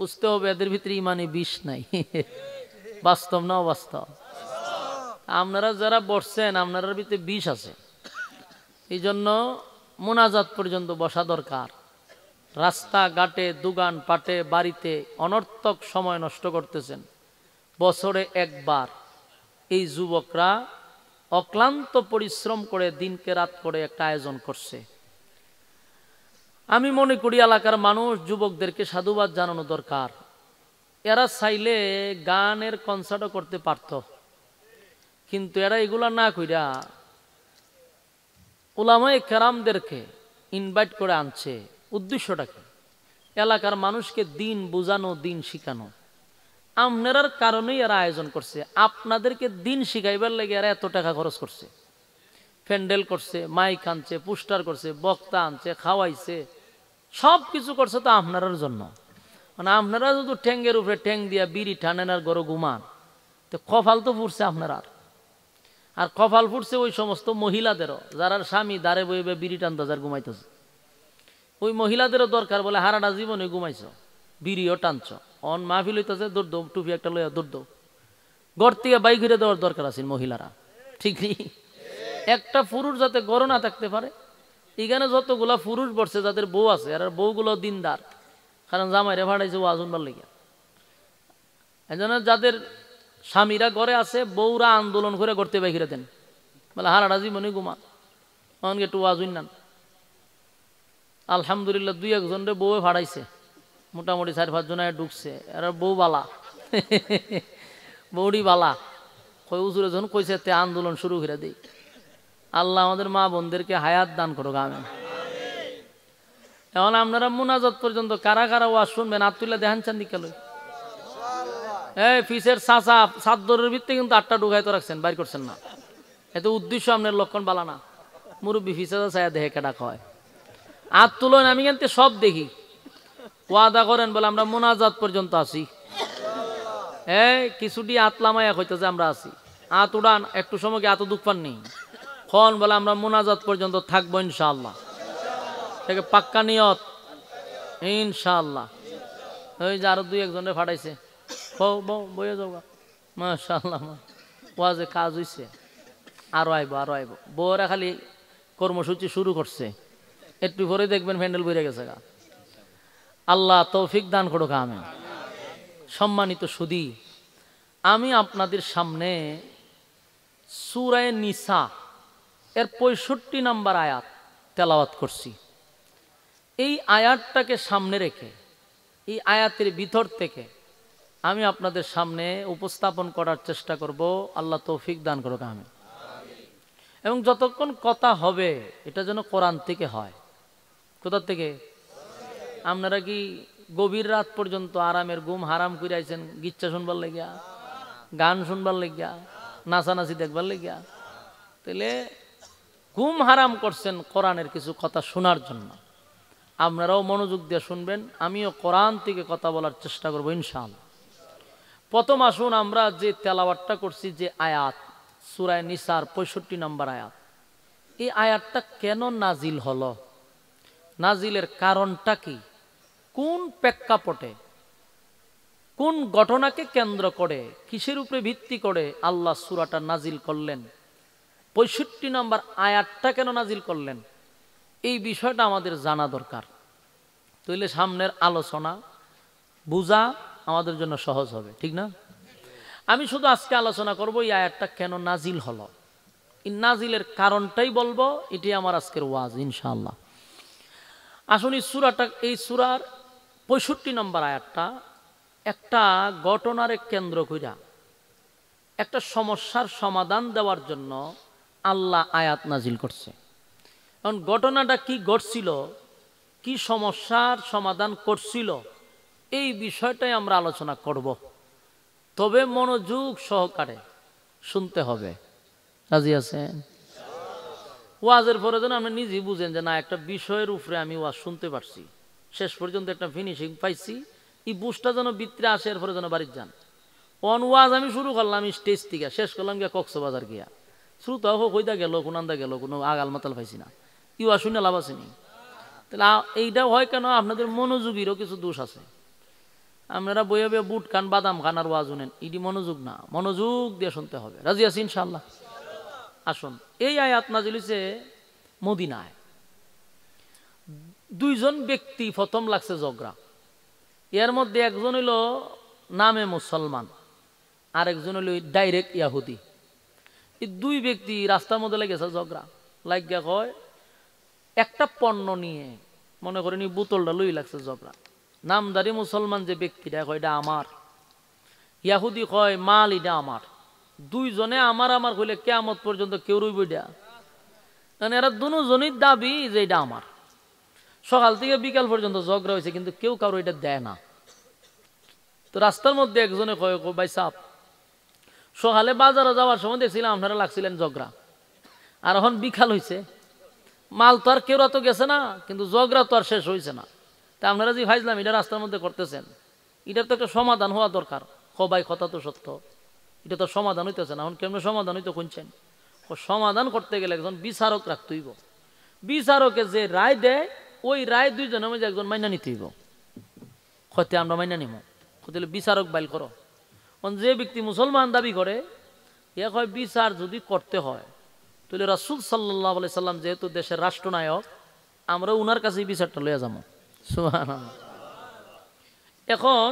বুঝতে হবে এদের ভিতরে ইমানি বিষ নাই। বাস্তব না অবাস্তব? আপনারা যারা বসছেন আপনার ভিতরে বিষ আছে। এই জন্য মোনাজাত পর্যন্ত বসা দরকার। রাস্তা ঘাটে, দোকান পাটে, বাড়িতে অনর্থক সময় নষ্ট করতেছেন। বছরে একবার এই যুবকরা অক্লান্ত পরিশ্রম করে দিনকে রাত করে একটা আয়োজন করছে। আমি মনে করি এলাকার মানুষ যুবকদেরকে সাধুবাদ জানানো দরকার। এরা চাইলে গানের কনসার্টও করতে পারত, কিন্তু এরা এগুলা না কইরা উলামায়ে কেরামদেরকে ইনভাইট করে আনছে। উদ্দেশ্যটা কি? এলাকার মানুষকে দিন বোঝানো, দিন শিখানো। আপনার কারণেই এরা আয়োজন করছে। আপনাদেরকে দিন শিখাইবার লাগে এরা এত টাকা খরচ করছে, প্যান্ডেল করছে, মাইক আনছে, পোস্টার করছে, বক্তা আনছে, খাওয়াইছে, সব কিছু করছে তো আপনার জন্য। মানে আপনারা যদি ঠ্যাঙ্গের উপরে ঠ্যাং দিয়া বিড়ি টানেন আর গরো ঘুমান, তো কপাল তো ফুটছে আপনার। আর কপাল ফুটছে ওই সমস্ত মহিলাদেরও, যারা স্বামী দাঁড়ে বইবে বিড়ি টানতে যার ঘুমাইতেছে। ওই মহিলাদেরও দরকার বলে হারাটা জীবনে ঘুমাইছ, বিড়িও টানছ, অন মাহফিল হইতেছে দৌড় দৌ, টুপি একটা লইয়া দৌড় দৌ। ঘর থেকে বাইক ঘিরে দেওয়ার দরকার আছে মহিলারা, ঠিক নেই? একটা পুরুষ যাতে গড় না থাকতে পারে। এখানে যতগুলা পুরুষ বসছে যাদের বউ আছে, আর বউগুলো দিনদার, কারণ জামাইরে ভাড়াইছে ও আজুনবার লেগে। এই জন্য যাদের স্বামীরা ঘরে আছে, বউরা আন্দোলন করে করতে বাইরে দেন, বলে হারাটা জীবনে ঘুমা, অনকে একটু আজুন নান। আলহামদুলিল্লাহ 2-1 জনরে বউ ভাড়াইছে, মোটামুটি 4-5 জনায় ঢুকছে। আর বউ বালা, বউডি বালা, কই উজুরে যখন কইছে তে আন্দোলন শুরু করে দেই। আল্লাহ আমাদের মা বোনদেরকে হায়াত দান করুক, আমিন। এখন আপনারা মুনাজাত পর্যন্ত কারা কারা ওয়াজ শুনবেন হাত তুলে দেখান চান দিকে লই। এই ফিসের চাচা চাদরের ভিত্তি কিন্তু 8টা ঢুকাই তো রাখছেন, বাইর করছেন না। এত উদ্দেশ্য আপনার লক্ষণ বালা না। মুরব্বী ফিসে চায়া দেখে কেডা কয় হাত তুলেন, আমি কিন্তু সব দেখি। ওয়াদা করেন বলে আমরা মুনাজাত পর্যন্ত আছি। কিছুটি আতলামায়া হইতে যে আমরা আছি, হাত উড়ান। একটু সময় এত দুঃখ পান নেই খন বলে আমরা মুনাজাত পর্যন্ত থাকবো ইনশাআল্লাহ। থেকে পাক্কা নিয়ত ইনশাআল্লাহ। ওই যে আরো 2-1 জনে ফাটাইছে, বউ বউ বইয়ে যাও, মাশাআল্লাহ ওয়াজে কাজ হইছে। আরো আইব, আরো আইব। বউরা খালি কর্মসূচি শুরু করছে, একটু পরে দেখবেন প্যান্ডেল বেড়ে গেছে গা। আল্লাহ তৌফিক দান করুক, আমিন। সম্মানিত সুধী, আমি আপনাদের সামনে সূরা নিসা এর 65 নম্বর আয়াত তেলাওয়াত করছি। এই আয়াতটাকে সামনে রেখে এই আয়াতের ভিতর থেকে আমি আপনাদের সামনে উপস্থাপন করার চেষ্টা করব। আল্লাহ তৌফিক দান করুক, আমিন। এবং যতক্ষণ কথা হবে এটা যেন কোরআন থেকে হয়। কোথা থেকে? আপনারা কি গভীর রাত পর্যন্ত আরামের ঘুম হারাম করে আইছেন গিচ্ছা শুনবার লাগিয়া, গান শুনবার লাগিয়া, নাচানাচি দেখবার লাগিয়া? তাহলে ঘুম হারাম করছেন কোরআনের কিছু কথা শোনার জন্য। আপনারাও মনোযোগ দিয়ে শুনবেন, আমিও কোরআন থেকে কথা বলার চেষ্টা করব ইনশাআল্লাহ। প্রথম আসুন আমরা যে তেলাওয়াতটা করছি, যে আয়াত সূরা নিসার 65 নম্বর আয়াত, এই আয়াতটা কেন নাজিল হলো, নাজিলের কারণটা কি, কোন প্রেক্ষাপটে, কোন ঘটনাকে কেন্দ্র করে, কিসের উপরে ভিত্তি করে আল্লাহ সূরাটা নাজিল করলেন, 65 নম্বর আয়াতটা কেন নাজিল করলেন, এই বিষয়টা আমাদের জানা দরকার। তাইলে সামনের আলোচনা বুঝা আমাদের জন্য সহজ হবে, ঠিক না? আমি শুধু আজকে আলোচনা করব এই আয়াতটা কেন নাজিল হলো, এই নাজিলের কারণটাই বলবো, এটাই আমার আজকের ওয়াজ ইনশাআল্লাহ। আসুন এই সূরাটা, এই সূরার 65 নম্বর আয়াতটা একটা ঘটনার কেন্দ্র কইরা একটা সমস্যার সমাধান দেওয়ার জন্য আল্লাহ আয়াত নাজিল করছে। কারণ ঘটনাটা কি ঘটছিল, কি সমস্যার সমাধান করছিল, এই বিষয়টাই আমরা আলোচনা করব। তবে মনোযোগ সহকারে শুনতে হবে, রাজি আছেন? ওয়াজের পরে যেন আপনি নিজেই বুঝেন যে না, একটা বিষয়ের উপরে আমি ওয়াজ শুনতে পারছি, শেষ পর্যন্ত একটা ফিনিশিং পাইছি, এই বুঝটা যেন ভিতরে আসে, এরপরে যেন বাড়ির যান। অন ওয়াজ আমি শুরু করলাম স্টেজ থেকে, শেষ করলাম গিয়া কক্সবাজার গিয়া, শ্রোতা হোক হইতা গেল, কোনান্দা গেল, কোনো আগাল মাতাল পাইছি না, ই ওয়াজ শুনে লাভ আসেনি। তাহলে এইটাও হয় কেন, আপনাদের মনোযোগীরও কিছু দোষ আছে। আপনারা বইয়ে বইয়ে বুট খান, বাদাম খান আর ওয়াজ শুনেন, ইডি মনোযোগ না, মনোযোগ দিয়ে শুনতে হবে। রাজি আছি ইনশাআল্লাহ? আসুন, এই আয়াত নাজিল হইছে মদিনায়। দুইজন ব্যক্তি প্রথম লাগছে ঝগড়া, এর মধ্যে একজন হইল নামে মুসলমান, আর একজন হইল ডাইরেক্ট ইয়াহুদি। এই দুই ব্যক্তি রাস্তার মধ্যে লেগেছে ঝগড়া, লাগিয়া কয় একটা পণ্য নিয়ে, মনে করেন এই বোতলটা লই লাগছে ঝগড়া। নামদারি মুসলমান যে ব্যক্তিটা কয় এটা আমার, ইয়াহুদি কয় মাল এটা আমার। দুইজনে আমার আমার কইলে কিয়ামত পর্যন্ত কেউ রইব এটা, মানে এরা দুজনের দাবি যে এটা আমার। সকাল থেকে বিকাল পর্যন্ত ঝগড়া হয়েছে, কিন্তু কেউ কারো এটা দেয় না। তো রাস্তার মধ্যে একজনে কয় ভাই সাপ, সকালে বাজারে যাওয়ার সময় দেখছিলাম আপনারা লাগছিলেন ঝগড়া, আর এখন বিকাল হয়েছে, মাল তো আর কেউ তো গেছে না, কিন্তু ঝগড়া তো আর শেষ হয়েছে না। তা আপনারা যে ভাইছিলাম এটা রাস্তার মধ্যে করতেছেন, এটার তো একটা সমাধান হওয়া দরকার। ভাই কথা তো সত্য, এটা তো সমাধান হইতেছে না, এখন কেমন সমাধান হইতে খুঁজছেন? সমাধান করতে গেলে একজন বিচারক রাখতে হইব, বিচারকে যে রায় দেয় ওই রায় দুইজনের মধ্যে একজন মাইনা নিতে হইব। হয়তো আমরা মাইনা নিব, হতে বিচারক বাইল করো। যে ব্যক্তি মুসলমান দাবি করে, এ হয় বিচার যদি করতে হয়, তাহলে রাসূল সাল্লাল্লাহু আলাইহি সাল্লাম যেহেতু দেশের রাষ্ট্রনায়ক, আমরা উনার কাছে বিচারটা লইয়া যাবো। সুবহানাল্লাহ। এখন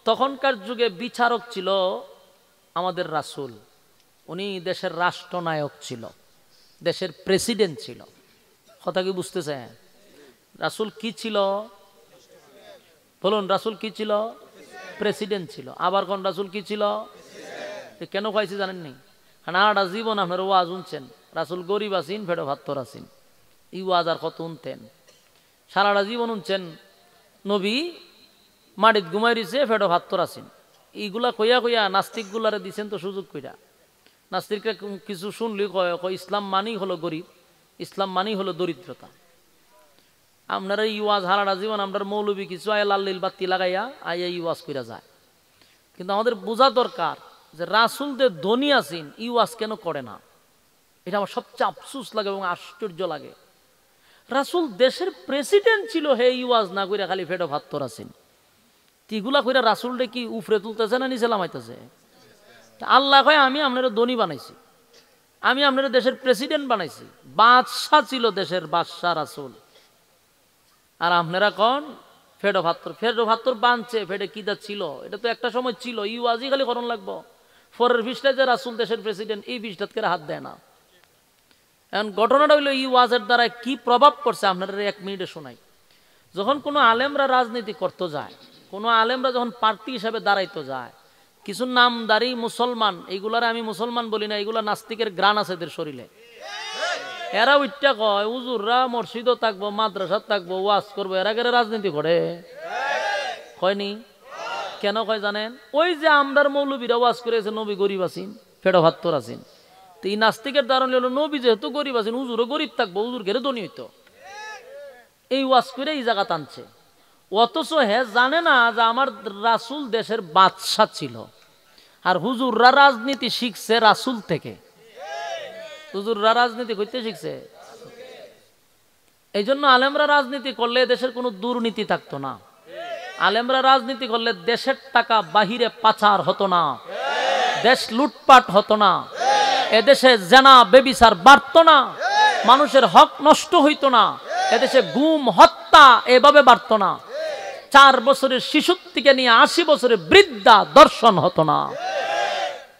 তখনকার যুগে বিচারক ছিল আমাদের রাসূল, উনি দেশের রাষ্ট্রনায়ক ছিল, দেশের প্রেসিডেন্ট ছিল। কথা কি বুঝতেছেন? রাসূল কি ছিল বলুন? রাসূল কি ছিল? প্রেসিডেন্ট ছিল। আবার কোন রাসূল কি ছিল? কেন কইছি জানেননি? সারাটা জীবন আপনার ওয়াজ শুনছেন, রাসূল গরিব আছেন, ফেটো ভাত্তর আছেন, এই ওয়াজ আর কত শুনতেন? সারাটা জীবন শুনছেন নবী মাটিত ঘুমাই দিছে, ফেটো ভাত্তর আছেন, এইগুলা কইয়া কইয়া নাস্তিক গুলারে দিচ্ছেন তো সুযোগ কইরা। নাস্তিকরা কিছু শুনলি কয় ইসলাম মানেই হলো গরিব, ইসলাম মানেই হলো দরিদ্রতা। আপনারা ইওয়াজ হারাটা জীবন আপনার মৌলবী কিছু আয় লাল্লিল বাতি লাগাইয়া আইয়া ইওয়াজ কইরা যায়। কিন্তু আমাদের বোঝা দরকার যে রাসূলদের ধনী আছেন, ইওয়াজ কেন করে না? এটা আমার সবচেয়ে আফসোস লাগে এবং আশ্চর্য লাগে। রাসূল দেশের প্রেসিডেন্ট ছিল, হে ইওয়াজ না কইরা খালি ফেটো ভাত্তর আছেন। এগুলা কইরা রাসূলটা কি উপরে তুলতেছে না নিচে নামাইতেছে? আল্লাহ কয় আমি আপনারা ধনী বানাইছি, আমি আপনারা দেশের প্রেসিডেন্ট বানাইছি, বাদশাহ ছিল দেশের বাদশাহ রাসূল। আর আপনারা কন ফেটো ভাত্তর। ফেটো ভাত্তর বানছে, ফেটে কিদা ছিল, এটা তো একটা সময় ছিল। ইওয়াজই খালি করণ লাগবো, পরের বিষটা যে রাসূল দেশের প্রেসিডেন্ট, এই বিষটাত করে হাত দেয় না। এখন ঘটনাটা হইলো ইওয়াজের দ্বারা কি প্রভাব পড়ছে আপনারা 1 মিনিটে শোনাই। যখন কোনো আলেমরা রাজনীতি করতে যায়, কোনো আলেমরা যখন প্রার্থী হিসাবে দাঁড়াইতে যায়, কিছু নামদারি মুসলমান, এইগুলার আমি মুসলমান বলি না, এইগুলা নাস্তিকের গ্রাণ আছে এদের শরীরে। এরা উইটা কয় হুজুররা মসজিদও থাকবো, মাদ্রাসা থাকবো, ওয়াজ করবো, এরা গেলে রাজনীতি করে হয়নি? কেন কয় জানেন? ওই যে আমরার মৌলবীরা ওয়াজ করেছে নবী গরিব আছেন, ফেটো ভাত্তর আছেন, তো এই নাস্তিকের ধারণা হলো নবী যেহেতু গরিব আছেন, হুজুরও গরিব থাকবো, হুজুর ঘেরে ধনী হইতো। এই ওয়াজ করে এই জায়গা টানছে, অথচ হে জানে না যে আমার রাসূল দেশের বাদশা ছিল। আর হুজুররা রাজনীতি শিখছে রাসূল থেকে। হুজুররা রাজনীতি করতে শিখছে। এই জন্য আলেমরা রাজনীতি করলে দেশের কোনো দুর্নীতি থাকতো না। আলেমরা রাজনীতি করলে দেশের টাকা বাহিরে পাচার হতো না, দেশ লুটপাট হতো না, এদেশে জেনা বেবিচার বাড়তো না, মানুষের হক নষ্ট হইতো না, এদেশে গুম হত্যা এভাবে বাড়তো না, 4 বছরের শিশুর থেকে নিয়ে 80 বছরের বৃদ্ধা দর্শন হতো না।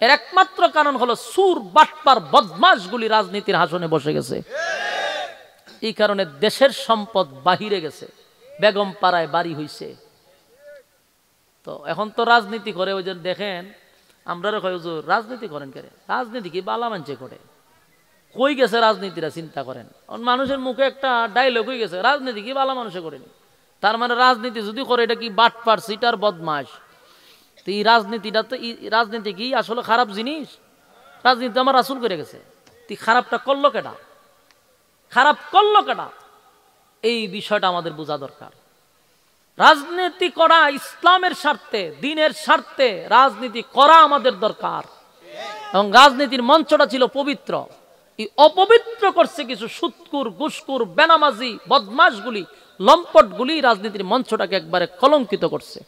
এর একমাত্র কারণ হলো সুর বাটপার বদমাশগুলি রাজনীতির আসনে বসে গেছে। এই কারণে দেশের সম্পদ বাহিরে গেছে, বেগম পাড়ায় বাড়ি হইছে। তো এখন তো রাজনীতি করে, ওই যে দেখেন আমরা হুজুর রাজনীতি করেন কেন? রাজনীতি কি বালা মানছে করে? কই গেছে রাজনীতিরা? চিন্তা করেন। মানুষের মুখে একটা ডায়লগ হয়ে গেছে, রাজনীতি কি বালা মানুষে করেনি। তার মানে রাজনীতি যদি করে এটা কি বাটপার সিটার বদমাশ। তো এই রাজনীতিটা তো রাজনীতি কি আসলে খারাপ জিনিস? রাজনীতি আমার রাসূল করে গেছে, তুই খারাপটা করলো কেডা? খারাপ করলো কেডা? এই বিষয়টা আমাদের বোঝা দরকার। রাজনীতি করা ইসলামের স্বার্থে, দ্বীনের স্বার্থে রাজনীতি করা আমাদের দরকার। এবং রাজনীতির মঞ্চটা ছিল পবিত্র, এই অপবিত্র করছে কিছু সুৎকুর, ঘুষখোর, বেনামাজি, বদমাশগুলি, লম্পটগুলি রাজনীতির মঞ্চটাকে একবারে কলঙ্কিত করছে।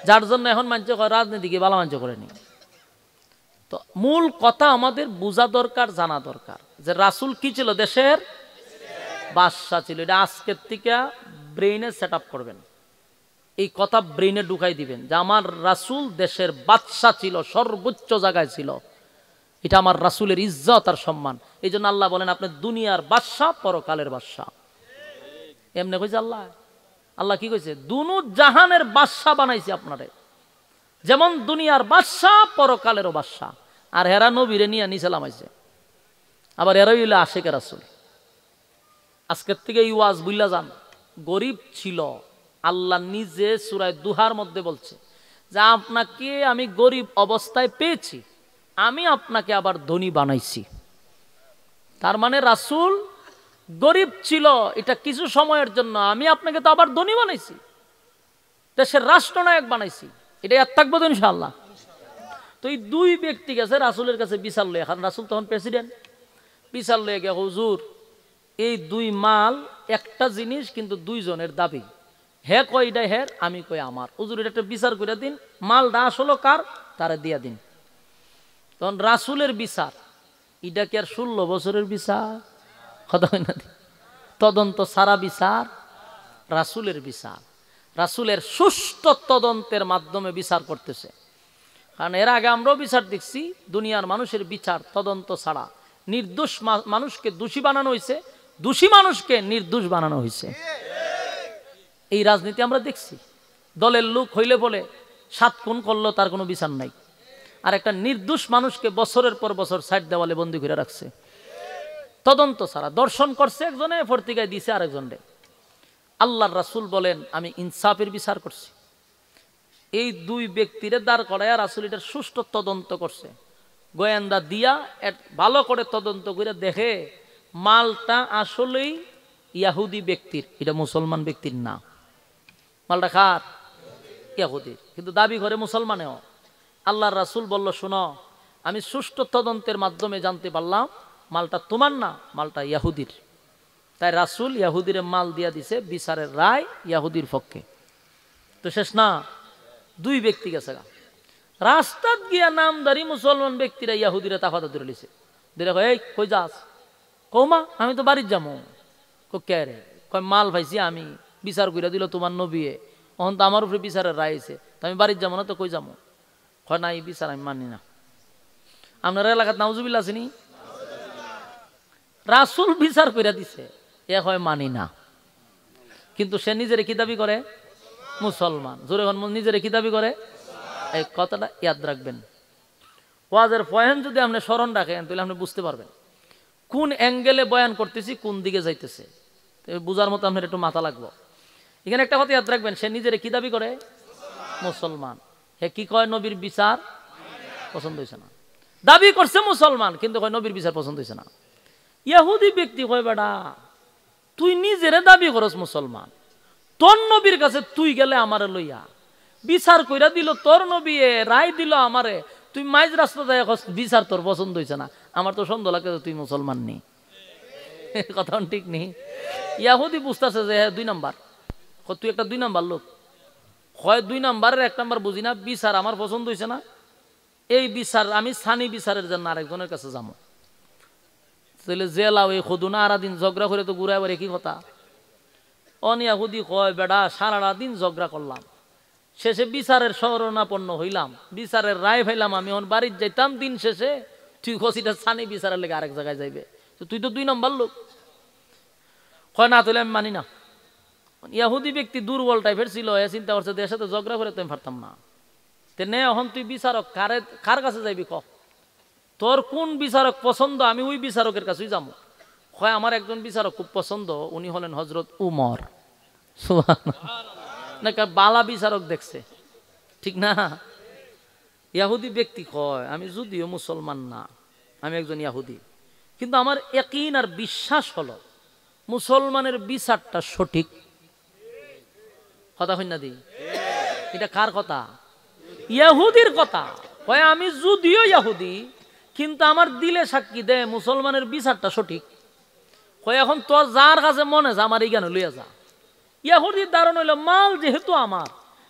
যার জন্য এখন মানছে রাজনীতিকে ভালো মানছে করেনি। তো মূল কথা আমাদের বোঝা দরকার, জানা দরকার যে রাসূল কি ছিল? দেশের বাদশা ছিল। এটা আজকের থেকে ব্রেইনে সেট আপ করবেন, এই কথা ব্রেইনে ঢুকাই দিবেন যে আমার রাসূল দেশের বাদশা ছিল, সর্বোচ্চ জায়গায় ছিল। এটা আমার রাসূলের ইজ্জত আর সম্মান। এই জন্য আল্লাহ বলেন আপনি দুনিয়ার বাদশা, পরকালের বাদশা। এমনি কইছে আল্লাহ। আল্লাহ কি কইছে? দুনু জাহানের বাদশা বানাইছে আপনারে, যেমন দুনিয়ার বাদশা পরকালেরও বাদশা। আর হেরা নবীরে নিয়ে নিচে নামাইছে। আবার এরাই হইলে আশিকের রাসূল। আজকের থেকে এই ওয়াজ বুইল্লা যান। গরিব ছিল, আল্লাহ নিজে সূরা দুহার মধ্যে বলছে যে আপনাকে আমি গরিব অবস্থায় পেয়েছি, আমি আপনাকে আবার ধনী বানাইছি। তার মানে রাসূল গরিব ছিল, এটা কিছু সময়ের জন্য, আমি আপনাকে তো আবার ধনী বানাইছি, দেশের রাষ্ট্রনায়ক বানাইছি। এটা আর থাকবো তো ইনশাআল্লাহ। তো এই দুই ব্যক্তি গেছে রাসূলের কাছে বিচার লয়ে। এখন রাসূল তখন প্রেসিডেন্ট। বিচার লয়ে গিয়ে হুজুর এই দুই মাল একটা জিনিস, কিন্তু দুইজনের দাবি। হে কয় এটা হের, আমি কই আমার। হুজুর এটা একটা বিচার করে দিন, মালটা আসলে কার, তারা দিয়া দিন। তখন রাসূলের বিচার, এটা কি আর 16 বছরের বিচার? কথা হয় না? তদন্ত সারা বিচার রাসূলের বিচার। রাসূলের সুষ্ঠু তদন্তের মাধ্যমে বিচার করতেছে। কারণ এর আগে আমরাও বিচার দেখছি, দুনিয়ার মানুষের বিচার তদন্ত ছাড়া নির্দোষ মানুষকে দোষী বানানো হয়েছে, দোষী মানুষকে নির্দোষ বানানো হয়েছে। এই রাজনীতি আমরা দেখছি। দলের লোক হইলে বলে 7 খুন করলো, তার কোনো বিচার নাই। আর একটা নির্দোষ মানুষকে বছরের পর বছর সাইড দেওয়ালে বন্দী করে রাখছে তদন্ত ছাড়া। দর্শন করছে একজনে, ফর্তিকায় দিছে আরেকজনে। আল্লাহর রাসূল বলেন আমি ইনসাফের বিচার করছি। এই দুই ব্যক্তিরে দাঁড় করায় রাসূল এটার সুষ্ঠু তদন্ত করছে। গোয়েন্দা দিয়া ভালো করে তদন্ত করে দেখে মালটা আসলেই ইয়াহুদি ব্যক্তির, এটা মুসলমান ব্যক্তির না। মালটা কার? ইয়াহুদির, কিন্তু দাবি করে মুসলমানেও। আল্লাহর রাসূল বলল শোনো, আমি সুষ্ঠু তদন্তের মাধ্যমে জানতে পারলাম মালটা তোমার না, মালটা ইয়াহুদির। তাই রাসূল ইয়াহুদির মাল দিয়া দিছে, বিচারের রায় ইয়াহুদির পক্ষে। তো শেষ না, দুই ব্যক্তি গেছে রাস্তাত গিয়া নামদারি মুসলমান ব্যক্তিরা ইয়াহুদিরা তাফাতা ধরে লিছে। দিলে কয় এই কই যাস? কৌমা আমি তো বাড়ির যাবো। কে রে? কয় মাল পাইছি আমি, বিচার কইরা দিল তোমার নবী, এখন তো আমার উপরে বিচারের রায় হয়েছে, তো আমি বাড়ির যাবো না, তো কই যাবো? কয় না, এই বিচার আমি মানি না। আপনার এলাকাত নাউজুবিল্লাহ আছেনি? রাসূল বিচার কইরা দিছে, এ হয় মানি না। কিন্তু সে নিজের কি দাবি করে? মুসলমান। জোরে নিজের কি দাবি করে? এই কথাটা ইয়াদ রাখবেন। ওয়াজের পয়েন্ট যদি আপনি স্মরণ রাখেন তাহলে আপনি বুঝতে পারবেন কোন অ্যাঙ্গেলে বয়ান করতেছি, কোন দিকে যাইতেছে। বুঝার মতো আপনার একটু মাথা লাগবো। এখানে একটা কথা ইয়াদ রাখবেন, সে নিজের কি দাবি করে? মুসলমান। হে কি কয়? নবীর বিচার পছন্দ হয়েছে না। দাবি করছে মুসলমান, কিন্তু কয় নবীর বিচার পছন্দ হয়েছে না। ইহুদি ব্যক্তি কয় বেটা তুই নিজেরে দাবি করস মুসলমান, তোর নবীর কাছে তুই গেলে আমারে লইয়া বিচার কইরা দিল, তোর নবী রায় দিল আমারে, তুই মাইজ রাস্তা যায় বিচার তোর পছন্দ হয়েছে না, আমার তো সন্দেহ লাগে তুই মুসলমান নেই। কথা ঠিক নেই। ইয়াহুদি বুঝতেছে যে হ্যাঁ 2 নাম্বার, তুই একটা 2 নাম্বার লোক, হয় 2 নাম্বারের 1 নাম্বার বুঝি না, বিচার আমার পছন্দ হয়েছে না, এই বিচার আমি সানি বিচারের জন্য আরেকজনের কাছে যাবো। তাহলে জেলাও এই খদু না আরা দিন ঝগড়া করে তো ঘুরাই বারে কি কথা। অনিয়াহুদি কয় বেড়া সারাটা দিন ঝগড়া করলাম, শেষে বিচারের শরণাপন্ন হইলাম, বিচারের রায় পাইলাম, আমি এখন বাড়ির যাইতাম, দিন শেষে তুই খসিটা সানি বিচারের লেগে আরেক জায়গায় যাইবে, তো তুই তো 2 নাম্বার লোক। কয় না তাহলে আমি মানি না। ইয়াহুদি ব্যক্তি দুর্বল টাইপের ছিল, এ চিন্তা করছে দেশের সাথে ঝগড়া করে তো আমি পারতাম না, নে এখন তুই বিচারক কার কাছে যাইবি ক, তোর কোন বিচারক পছন্দ, আমি ওই বিচারকের কাছেই যাবো। হয় আমার একজন বিচারক খুব পছন্দ, উনি হলেন হজরত উমর। না বালা বিচারক দেখছে, ঠিক না? ইয়াহুদি ব্যক্তি কয় আমি যদিও মুসলমান না, আমি একজন ইয়াহুদি, কিন্তু আমার ইয়াকিন আর বিশ্বাস হলো মুসলমানের বিচারটা সঠিক। কথা হই না দি, এটা কার কথা? ইয়াহুদির কথা। কয় আমি যদিও ইয়াহুদি, কিন্তু আমার দিলে সাক্ষী দে মুসলমানের বিচারটা সঠিক। কয় এখন তোর যার কাছে মনে যা আমার এইখানে লইয়া যা। ইয়াহুদির ধারণ হইল মাল যেহেতু আমার,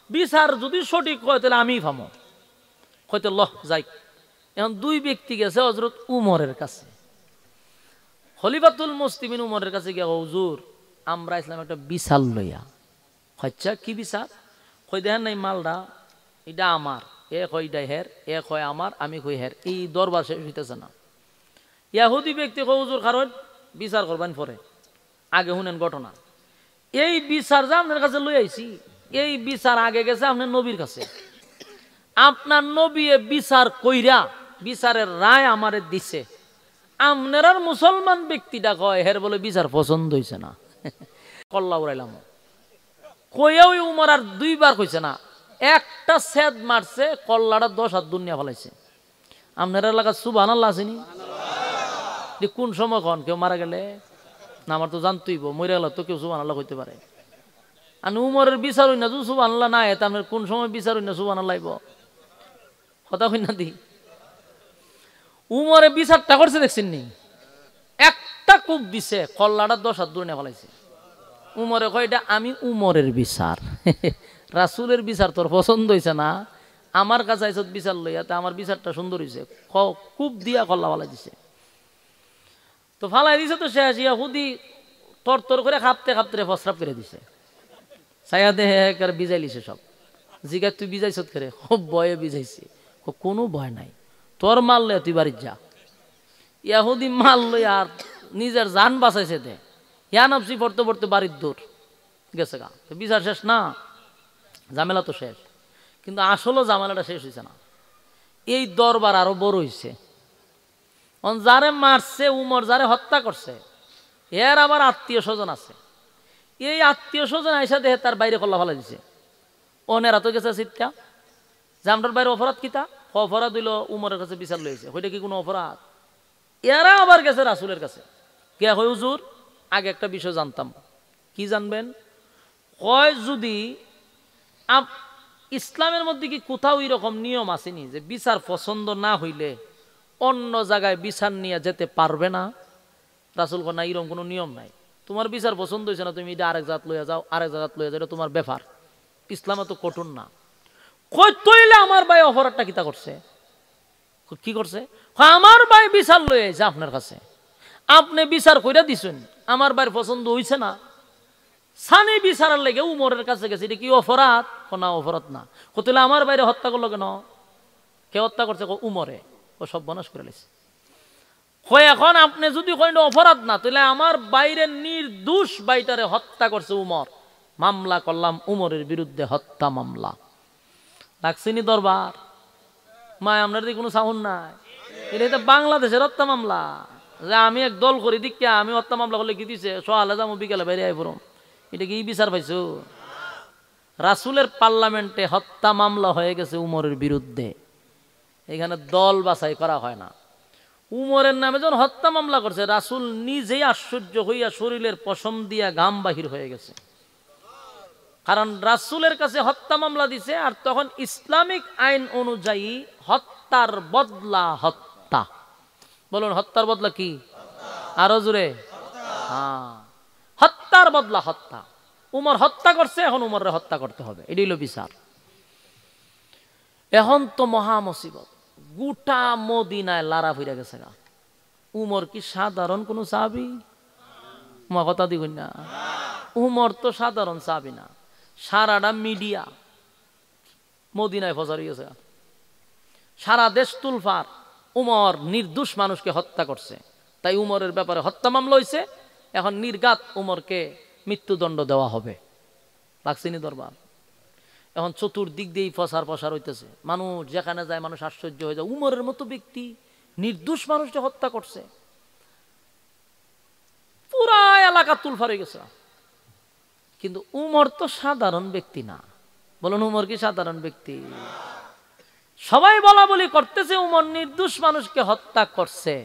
বিচার যদি সঠিক হয় তাহলে আমিই ফামো, হয়তো লহ যাই। এখন 2 ব্যক্তি গেছে হযরত উমরের কাছে, খলিফাতুল মুসলিমিন উমরের কাছে গিয়া, হুজুর আমরা ইসলাম একটা বিচার লইয়া। আচ্ছা কি বিচার? কই দেখেন নাই মালটা এটা আমার, এ কই এটা হের, এ কয় আমার, আমি কই হের, এই দরবার শেষ হইতেছে না। ইয়াহুদি ব্যক্তি কয় হুজুর কারণ বিচার করবেন পরে, আগে শুনেন ঘটনা। এই বিচার যে আপনার কাছে লই আইছি, এই বিচার আগে গেছে আপনার নবীর কাছে, আপনার নবী বিচার কইরা বিচারের রায় আমারে দিছে, আপনার মুসলমান ব্যক্তিটা কয় হের বলে বিচার পছন্দ হইছে না। কল্লা উড়াইলাম কইয়া ওই উমর আর 2 বার কইছে না, একটা সেদ মারছে, কল্লাটা 10 হাত দুনিয়া ফেলাইছে। আপনার এলাকা সুবহানাল্লাহ আসেনি? কোন সময় কন কেউ মারা গেলে না, আমার তো জানতেইব, মরে গেল তো কেউ সুবহানাল্লাহ কইতে পারে। আমি উমরের বিচার হই না, সুবহানাল্লাহ না এত আপনার কোন সময় বিচার হই না সুবহানাল্লাহ আইব? কথা কই না দি, উমরে বিচারটা করছে দেখছেন নি, একটা কূপ দিছে, কল্লাটা 10 হাত দূরে নিয়ে ফেলাইছে। উমরে কয় এটা আমি উমরের বিচার, রাসূলের বিচার তোর পছন্দ হইছে না, আমার কাছে আইছত বিচার লইয়া, তা আমার বিচারটা সুন্দর হইছে, কূপ দিয়া কল্লা ফালাই দিছে। তো ফালাই দিছে তো শেষ। ইয়াহুদি তর করে খাপতে খাপতে প্রস্রাব করে দিছে, ছায়া দেহে আর বিজাই লিছে সব। জিগা তুই বিজাইছত করে? খুব ভয়ে বিজাইছে। কোনো ভয় নাই, তোর মাল লইয়া তুই বাড়ির যা। ইয়াহুদি মাল লইয়া আর নিজের জান বাঁচাইছে দে, ইয়া নফসি পড়তে পড়তে বাড়ির দূর গেছে গা। বিচার শেষ না, ঝামেলা তো শেষ, কিন্তু আসলে ঝামেলাটা শেষ হয়েছে না, এই দরবার আরো বড় হয়েছে। যারে মারছে উমর, যারে হত্যা করছে, এর আবার আত্মীয় স্বজন আছে। এই আত্মীয় স্বজন আইসা দেহে তার বাইরে কল্লা ফেলা দিছে। ওনেরা তো গেছে চিৎকা যে আমরার বাইরে অপরাধ কিতা, অপরাধ হইল উমরের কাছে বিচার লইছে, ওইটা কি কোনো অপরাধ? এরা আবার গেছে রাসূলের কাছে, কে হয় হুজুর আগে একটা বিষয় জানতাম। কি জানবেন? কয় যদি ইসলামের মধ্যে কি কোথাও এরকম নিয়ম আসেনি যে বিচার পছন্দ না হইলে অন্য জায়গায় বিচার নিয়ে যেতে পারবে না? রাসূল কয় না, এরকম কোনো নিয়ম নাই, তোমার বিচার পছন্দ হয়েছে না, তুমি এটা আরেক জায়গা লইয়া যাও, আরেক জায়গা লইয়া যাও, এটা তোমার ব্যাপার, ইসলামে তো কঠোর না। কই তইলে আমার ভাই অপরাধটা কিতা করছে? কি করছে? আমার ভাই বিচার লই আইছে আপনার কাছে, আপনি বিচার কইরা দিছেন, আমার ভাইয়ের পছন্দ হইছে না, সানি বিচারের লেগে উমরের কাছে গেছে, এটা কি অপরাধ? না অপরাধ না। কইলে আমার বাইরে হত্যা করলো কেন? কে হত্যা করছে? উমরে। ও সব বনাশ করে লাইছে। কই এখন আপনি যদি কইন অপরাধ না, তাহলে আমার বাইরে নির্দোষ বাইটারে হত্যা করছে উমর, মামলা করলাম উমরের বিরুদ্ধে হত্যা মামলা। লাগছিনি দরবার? মায় আপনার দিকে কোনো সাউন্ড নাই, এটা বাংলাদেশের হত্যা মামলা। যে আমি এক দল করি দিকা আমি হত্যা মামলা করলে কি দিছে, সকালে যাবো বিকালে বাইরে আই পড়ম, এটা কি বিচার পাইছো? রাসূলের পার্লামেন্টে হত্যা মামলা হয়ে গেছে উমরের বিরুদ্ধে, এখানে দল বাছাই করা হয় না। উমরের নামে যখন হত্যা মামলা করছে, রাসূল নিজেই আশ্চর্য হইয়া শরীরের পশম দিয়া ঘাম বাহির হয়ে গেছে। কারণ রাসূলের কাছে হত্যা মামলা দিছে, আর তখন ইসলামিক আইন অনুযায়ী হত্যার বদলা হত্যা। বলুন হত্যার বদলা কি? আরো জোরে। হ্যাঁ, হত্যার বদলা হত্যা। উমর হত্যা করছে, এখন উমরের হত্যা করতে হবে, এটাই হলো বিচার। এখন তো মহা মুসিবত, গোটা মদিনায় লারা ফিরে গেছে গা। উমর কি সাধারণ কোন সাহাবী? মা কথা দিবেন না, উমর তো সাধারণ সাহাবী না। সারাটা মিডিয়া মদিনায় ফসার গেছে, সারা দেশ তুলফার। উমর নির্দোষ মানুষকে হত্যা করছে, তাই উমরের ব্যাপারে হত্যা মামলা হয়েছে। এখন নির্ঘাত উমরকে মৃত্যুদণ্ড দেওয়া হবে, লাগছিনি দরবার। এখন চতুর্দিক দিয়েই ফসার ফসার হইতেছে, মানুষ যেখানে যায় মানুষ আশ্চর্য হয়ে যায়। উমরের মতো ব্যক্তি নির্দোষ মানুষকে হত্যা করছে, পুরা এলাকা তুলফার হয়ে গেছে। কিন্তু উমর তো সাধারণ ব্যক্তি না। বলুন উমর কি সাধারণ ব্যক্তি? সবাই বলা বলি করতেছে উমর নির্দোষ মানুষকে হত্যা করছে,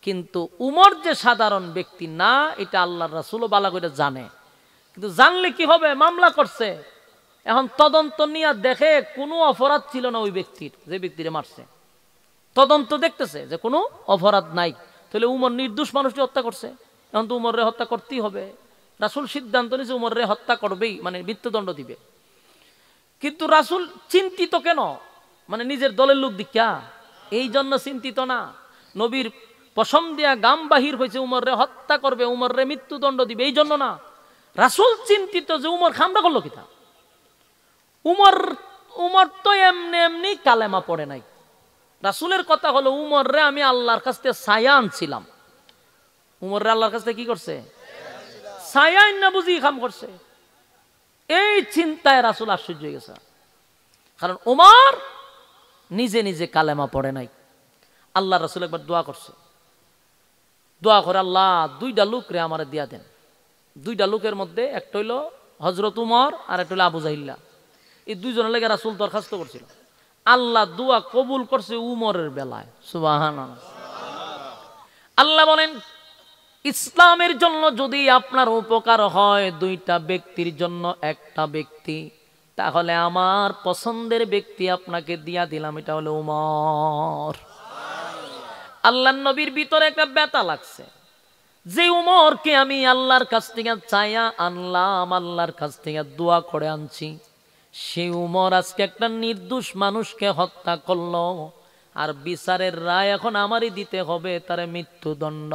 কিন্তু উমর যে সাধারণ ব্যক্তি না, এটা আল্লাহর রাসূলও ভালো করে জানে। কিন্তু জানলে কি হবে, মামলা করছে। এখন তদন্ত নিয়ে দেখে কোনো অপরাধ ছিল না ওই ব্যক্তির, যে ব্যক্তিরে মারছে। তদন্ত দেখতেছে যে কোনো অপরাধ নাই, তাহলে উমর নির্দোষ মানুষকে হত্যা করছে, এখন তো উমররে হত্যা করতেই হবে। রাসূল সিদ্ধান্ত নিয়েছে উমররে হত্যা করবেই, মানে মৃত্যুদণ্ড দিবে। কিন্তু রাসূল চিন্তিত কেন? মানে নিজের দলের লোক দীক্ষা, এই জন্য চিন্তিত না। নবীর পশম দিয়া গাম বাহির হয়েছে, উমররে হত্যা করবে, উমররে মৃত্যুদণ্ড দিবে, এই জন্য না। রাসূল চিন্তিত যে উমর খামড়া করলো কিনা। উমর তো এমনি এমনি কালেমা পড়ে নাই। রাসূলের কথা হলো উমররে আমি আল্লাহর কাছ থেকে ছায়া আনছিলাম। উমররে আল্লাহর কাছ থেকে কি করছে? ছায়া না বুঝি কাম করছে। এই চিন্তায় রাসূল আশ্চর্য হয়ে গেছে, কারণ উমর নিজে নিজে কালেমা পড়ে নাই। আল্লাহ রাসূল একবার দোয়া করছে, দোয়া করে আল্লাহ দুইটা লোক রে আমারে দিয়া দেন। দুইটা লোকের মধ্যে একটা হইল হযরত উমর আর একটা হইল আবু জাহিল্লা। এই দুইজনের লেগে রাসূল দরখাস্ত করছিল। আল্লাহ দোয়া কবুল করছে উমরের বেলায়। সুবহানাল্লাহ। আল্লাহ বলেন ইসলামের জন্য যদি আপনার উপকার হয় দুইটা ব্যক্তির জন্য একটা ব্যক্তি, তাহলে আমার পছন্দের ব্যক্তি আপনাকে দিয়া দিলাম, এটা হলো উমর। আল্লাহর নবীর ভিতরে একটা ব্যথা লাগছে, যে উমরকে আমি আল্লাহর কাছ থেকে চাইয়া আনলাম, আল্লাহর কাছ থেকে দোয়া করে আনছি, সেই উমর আজকে একটা নির্দোষ মানুষকে হত্যা করলো, আর বিচারের রায় এখন আমারই দিতে হবে, তার মৃত্যুদণ্ড।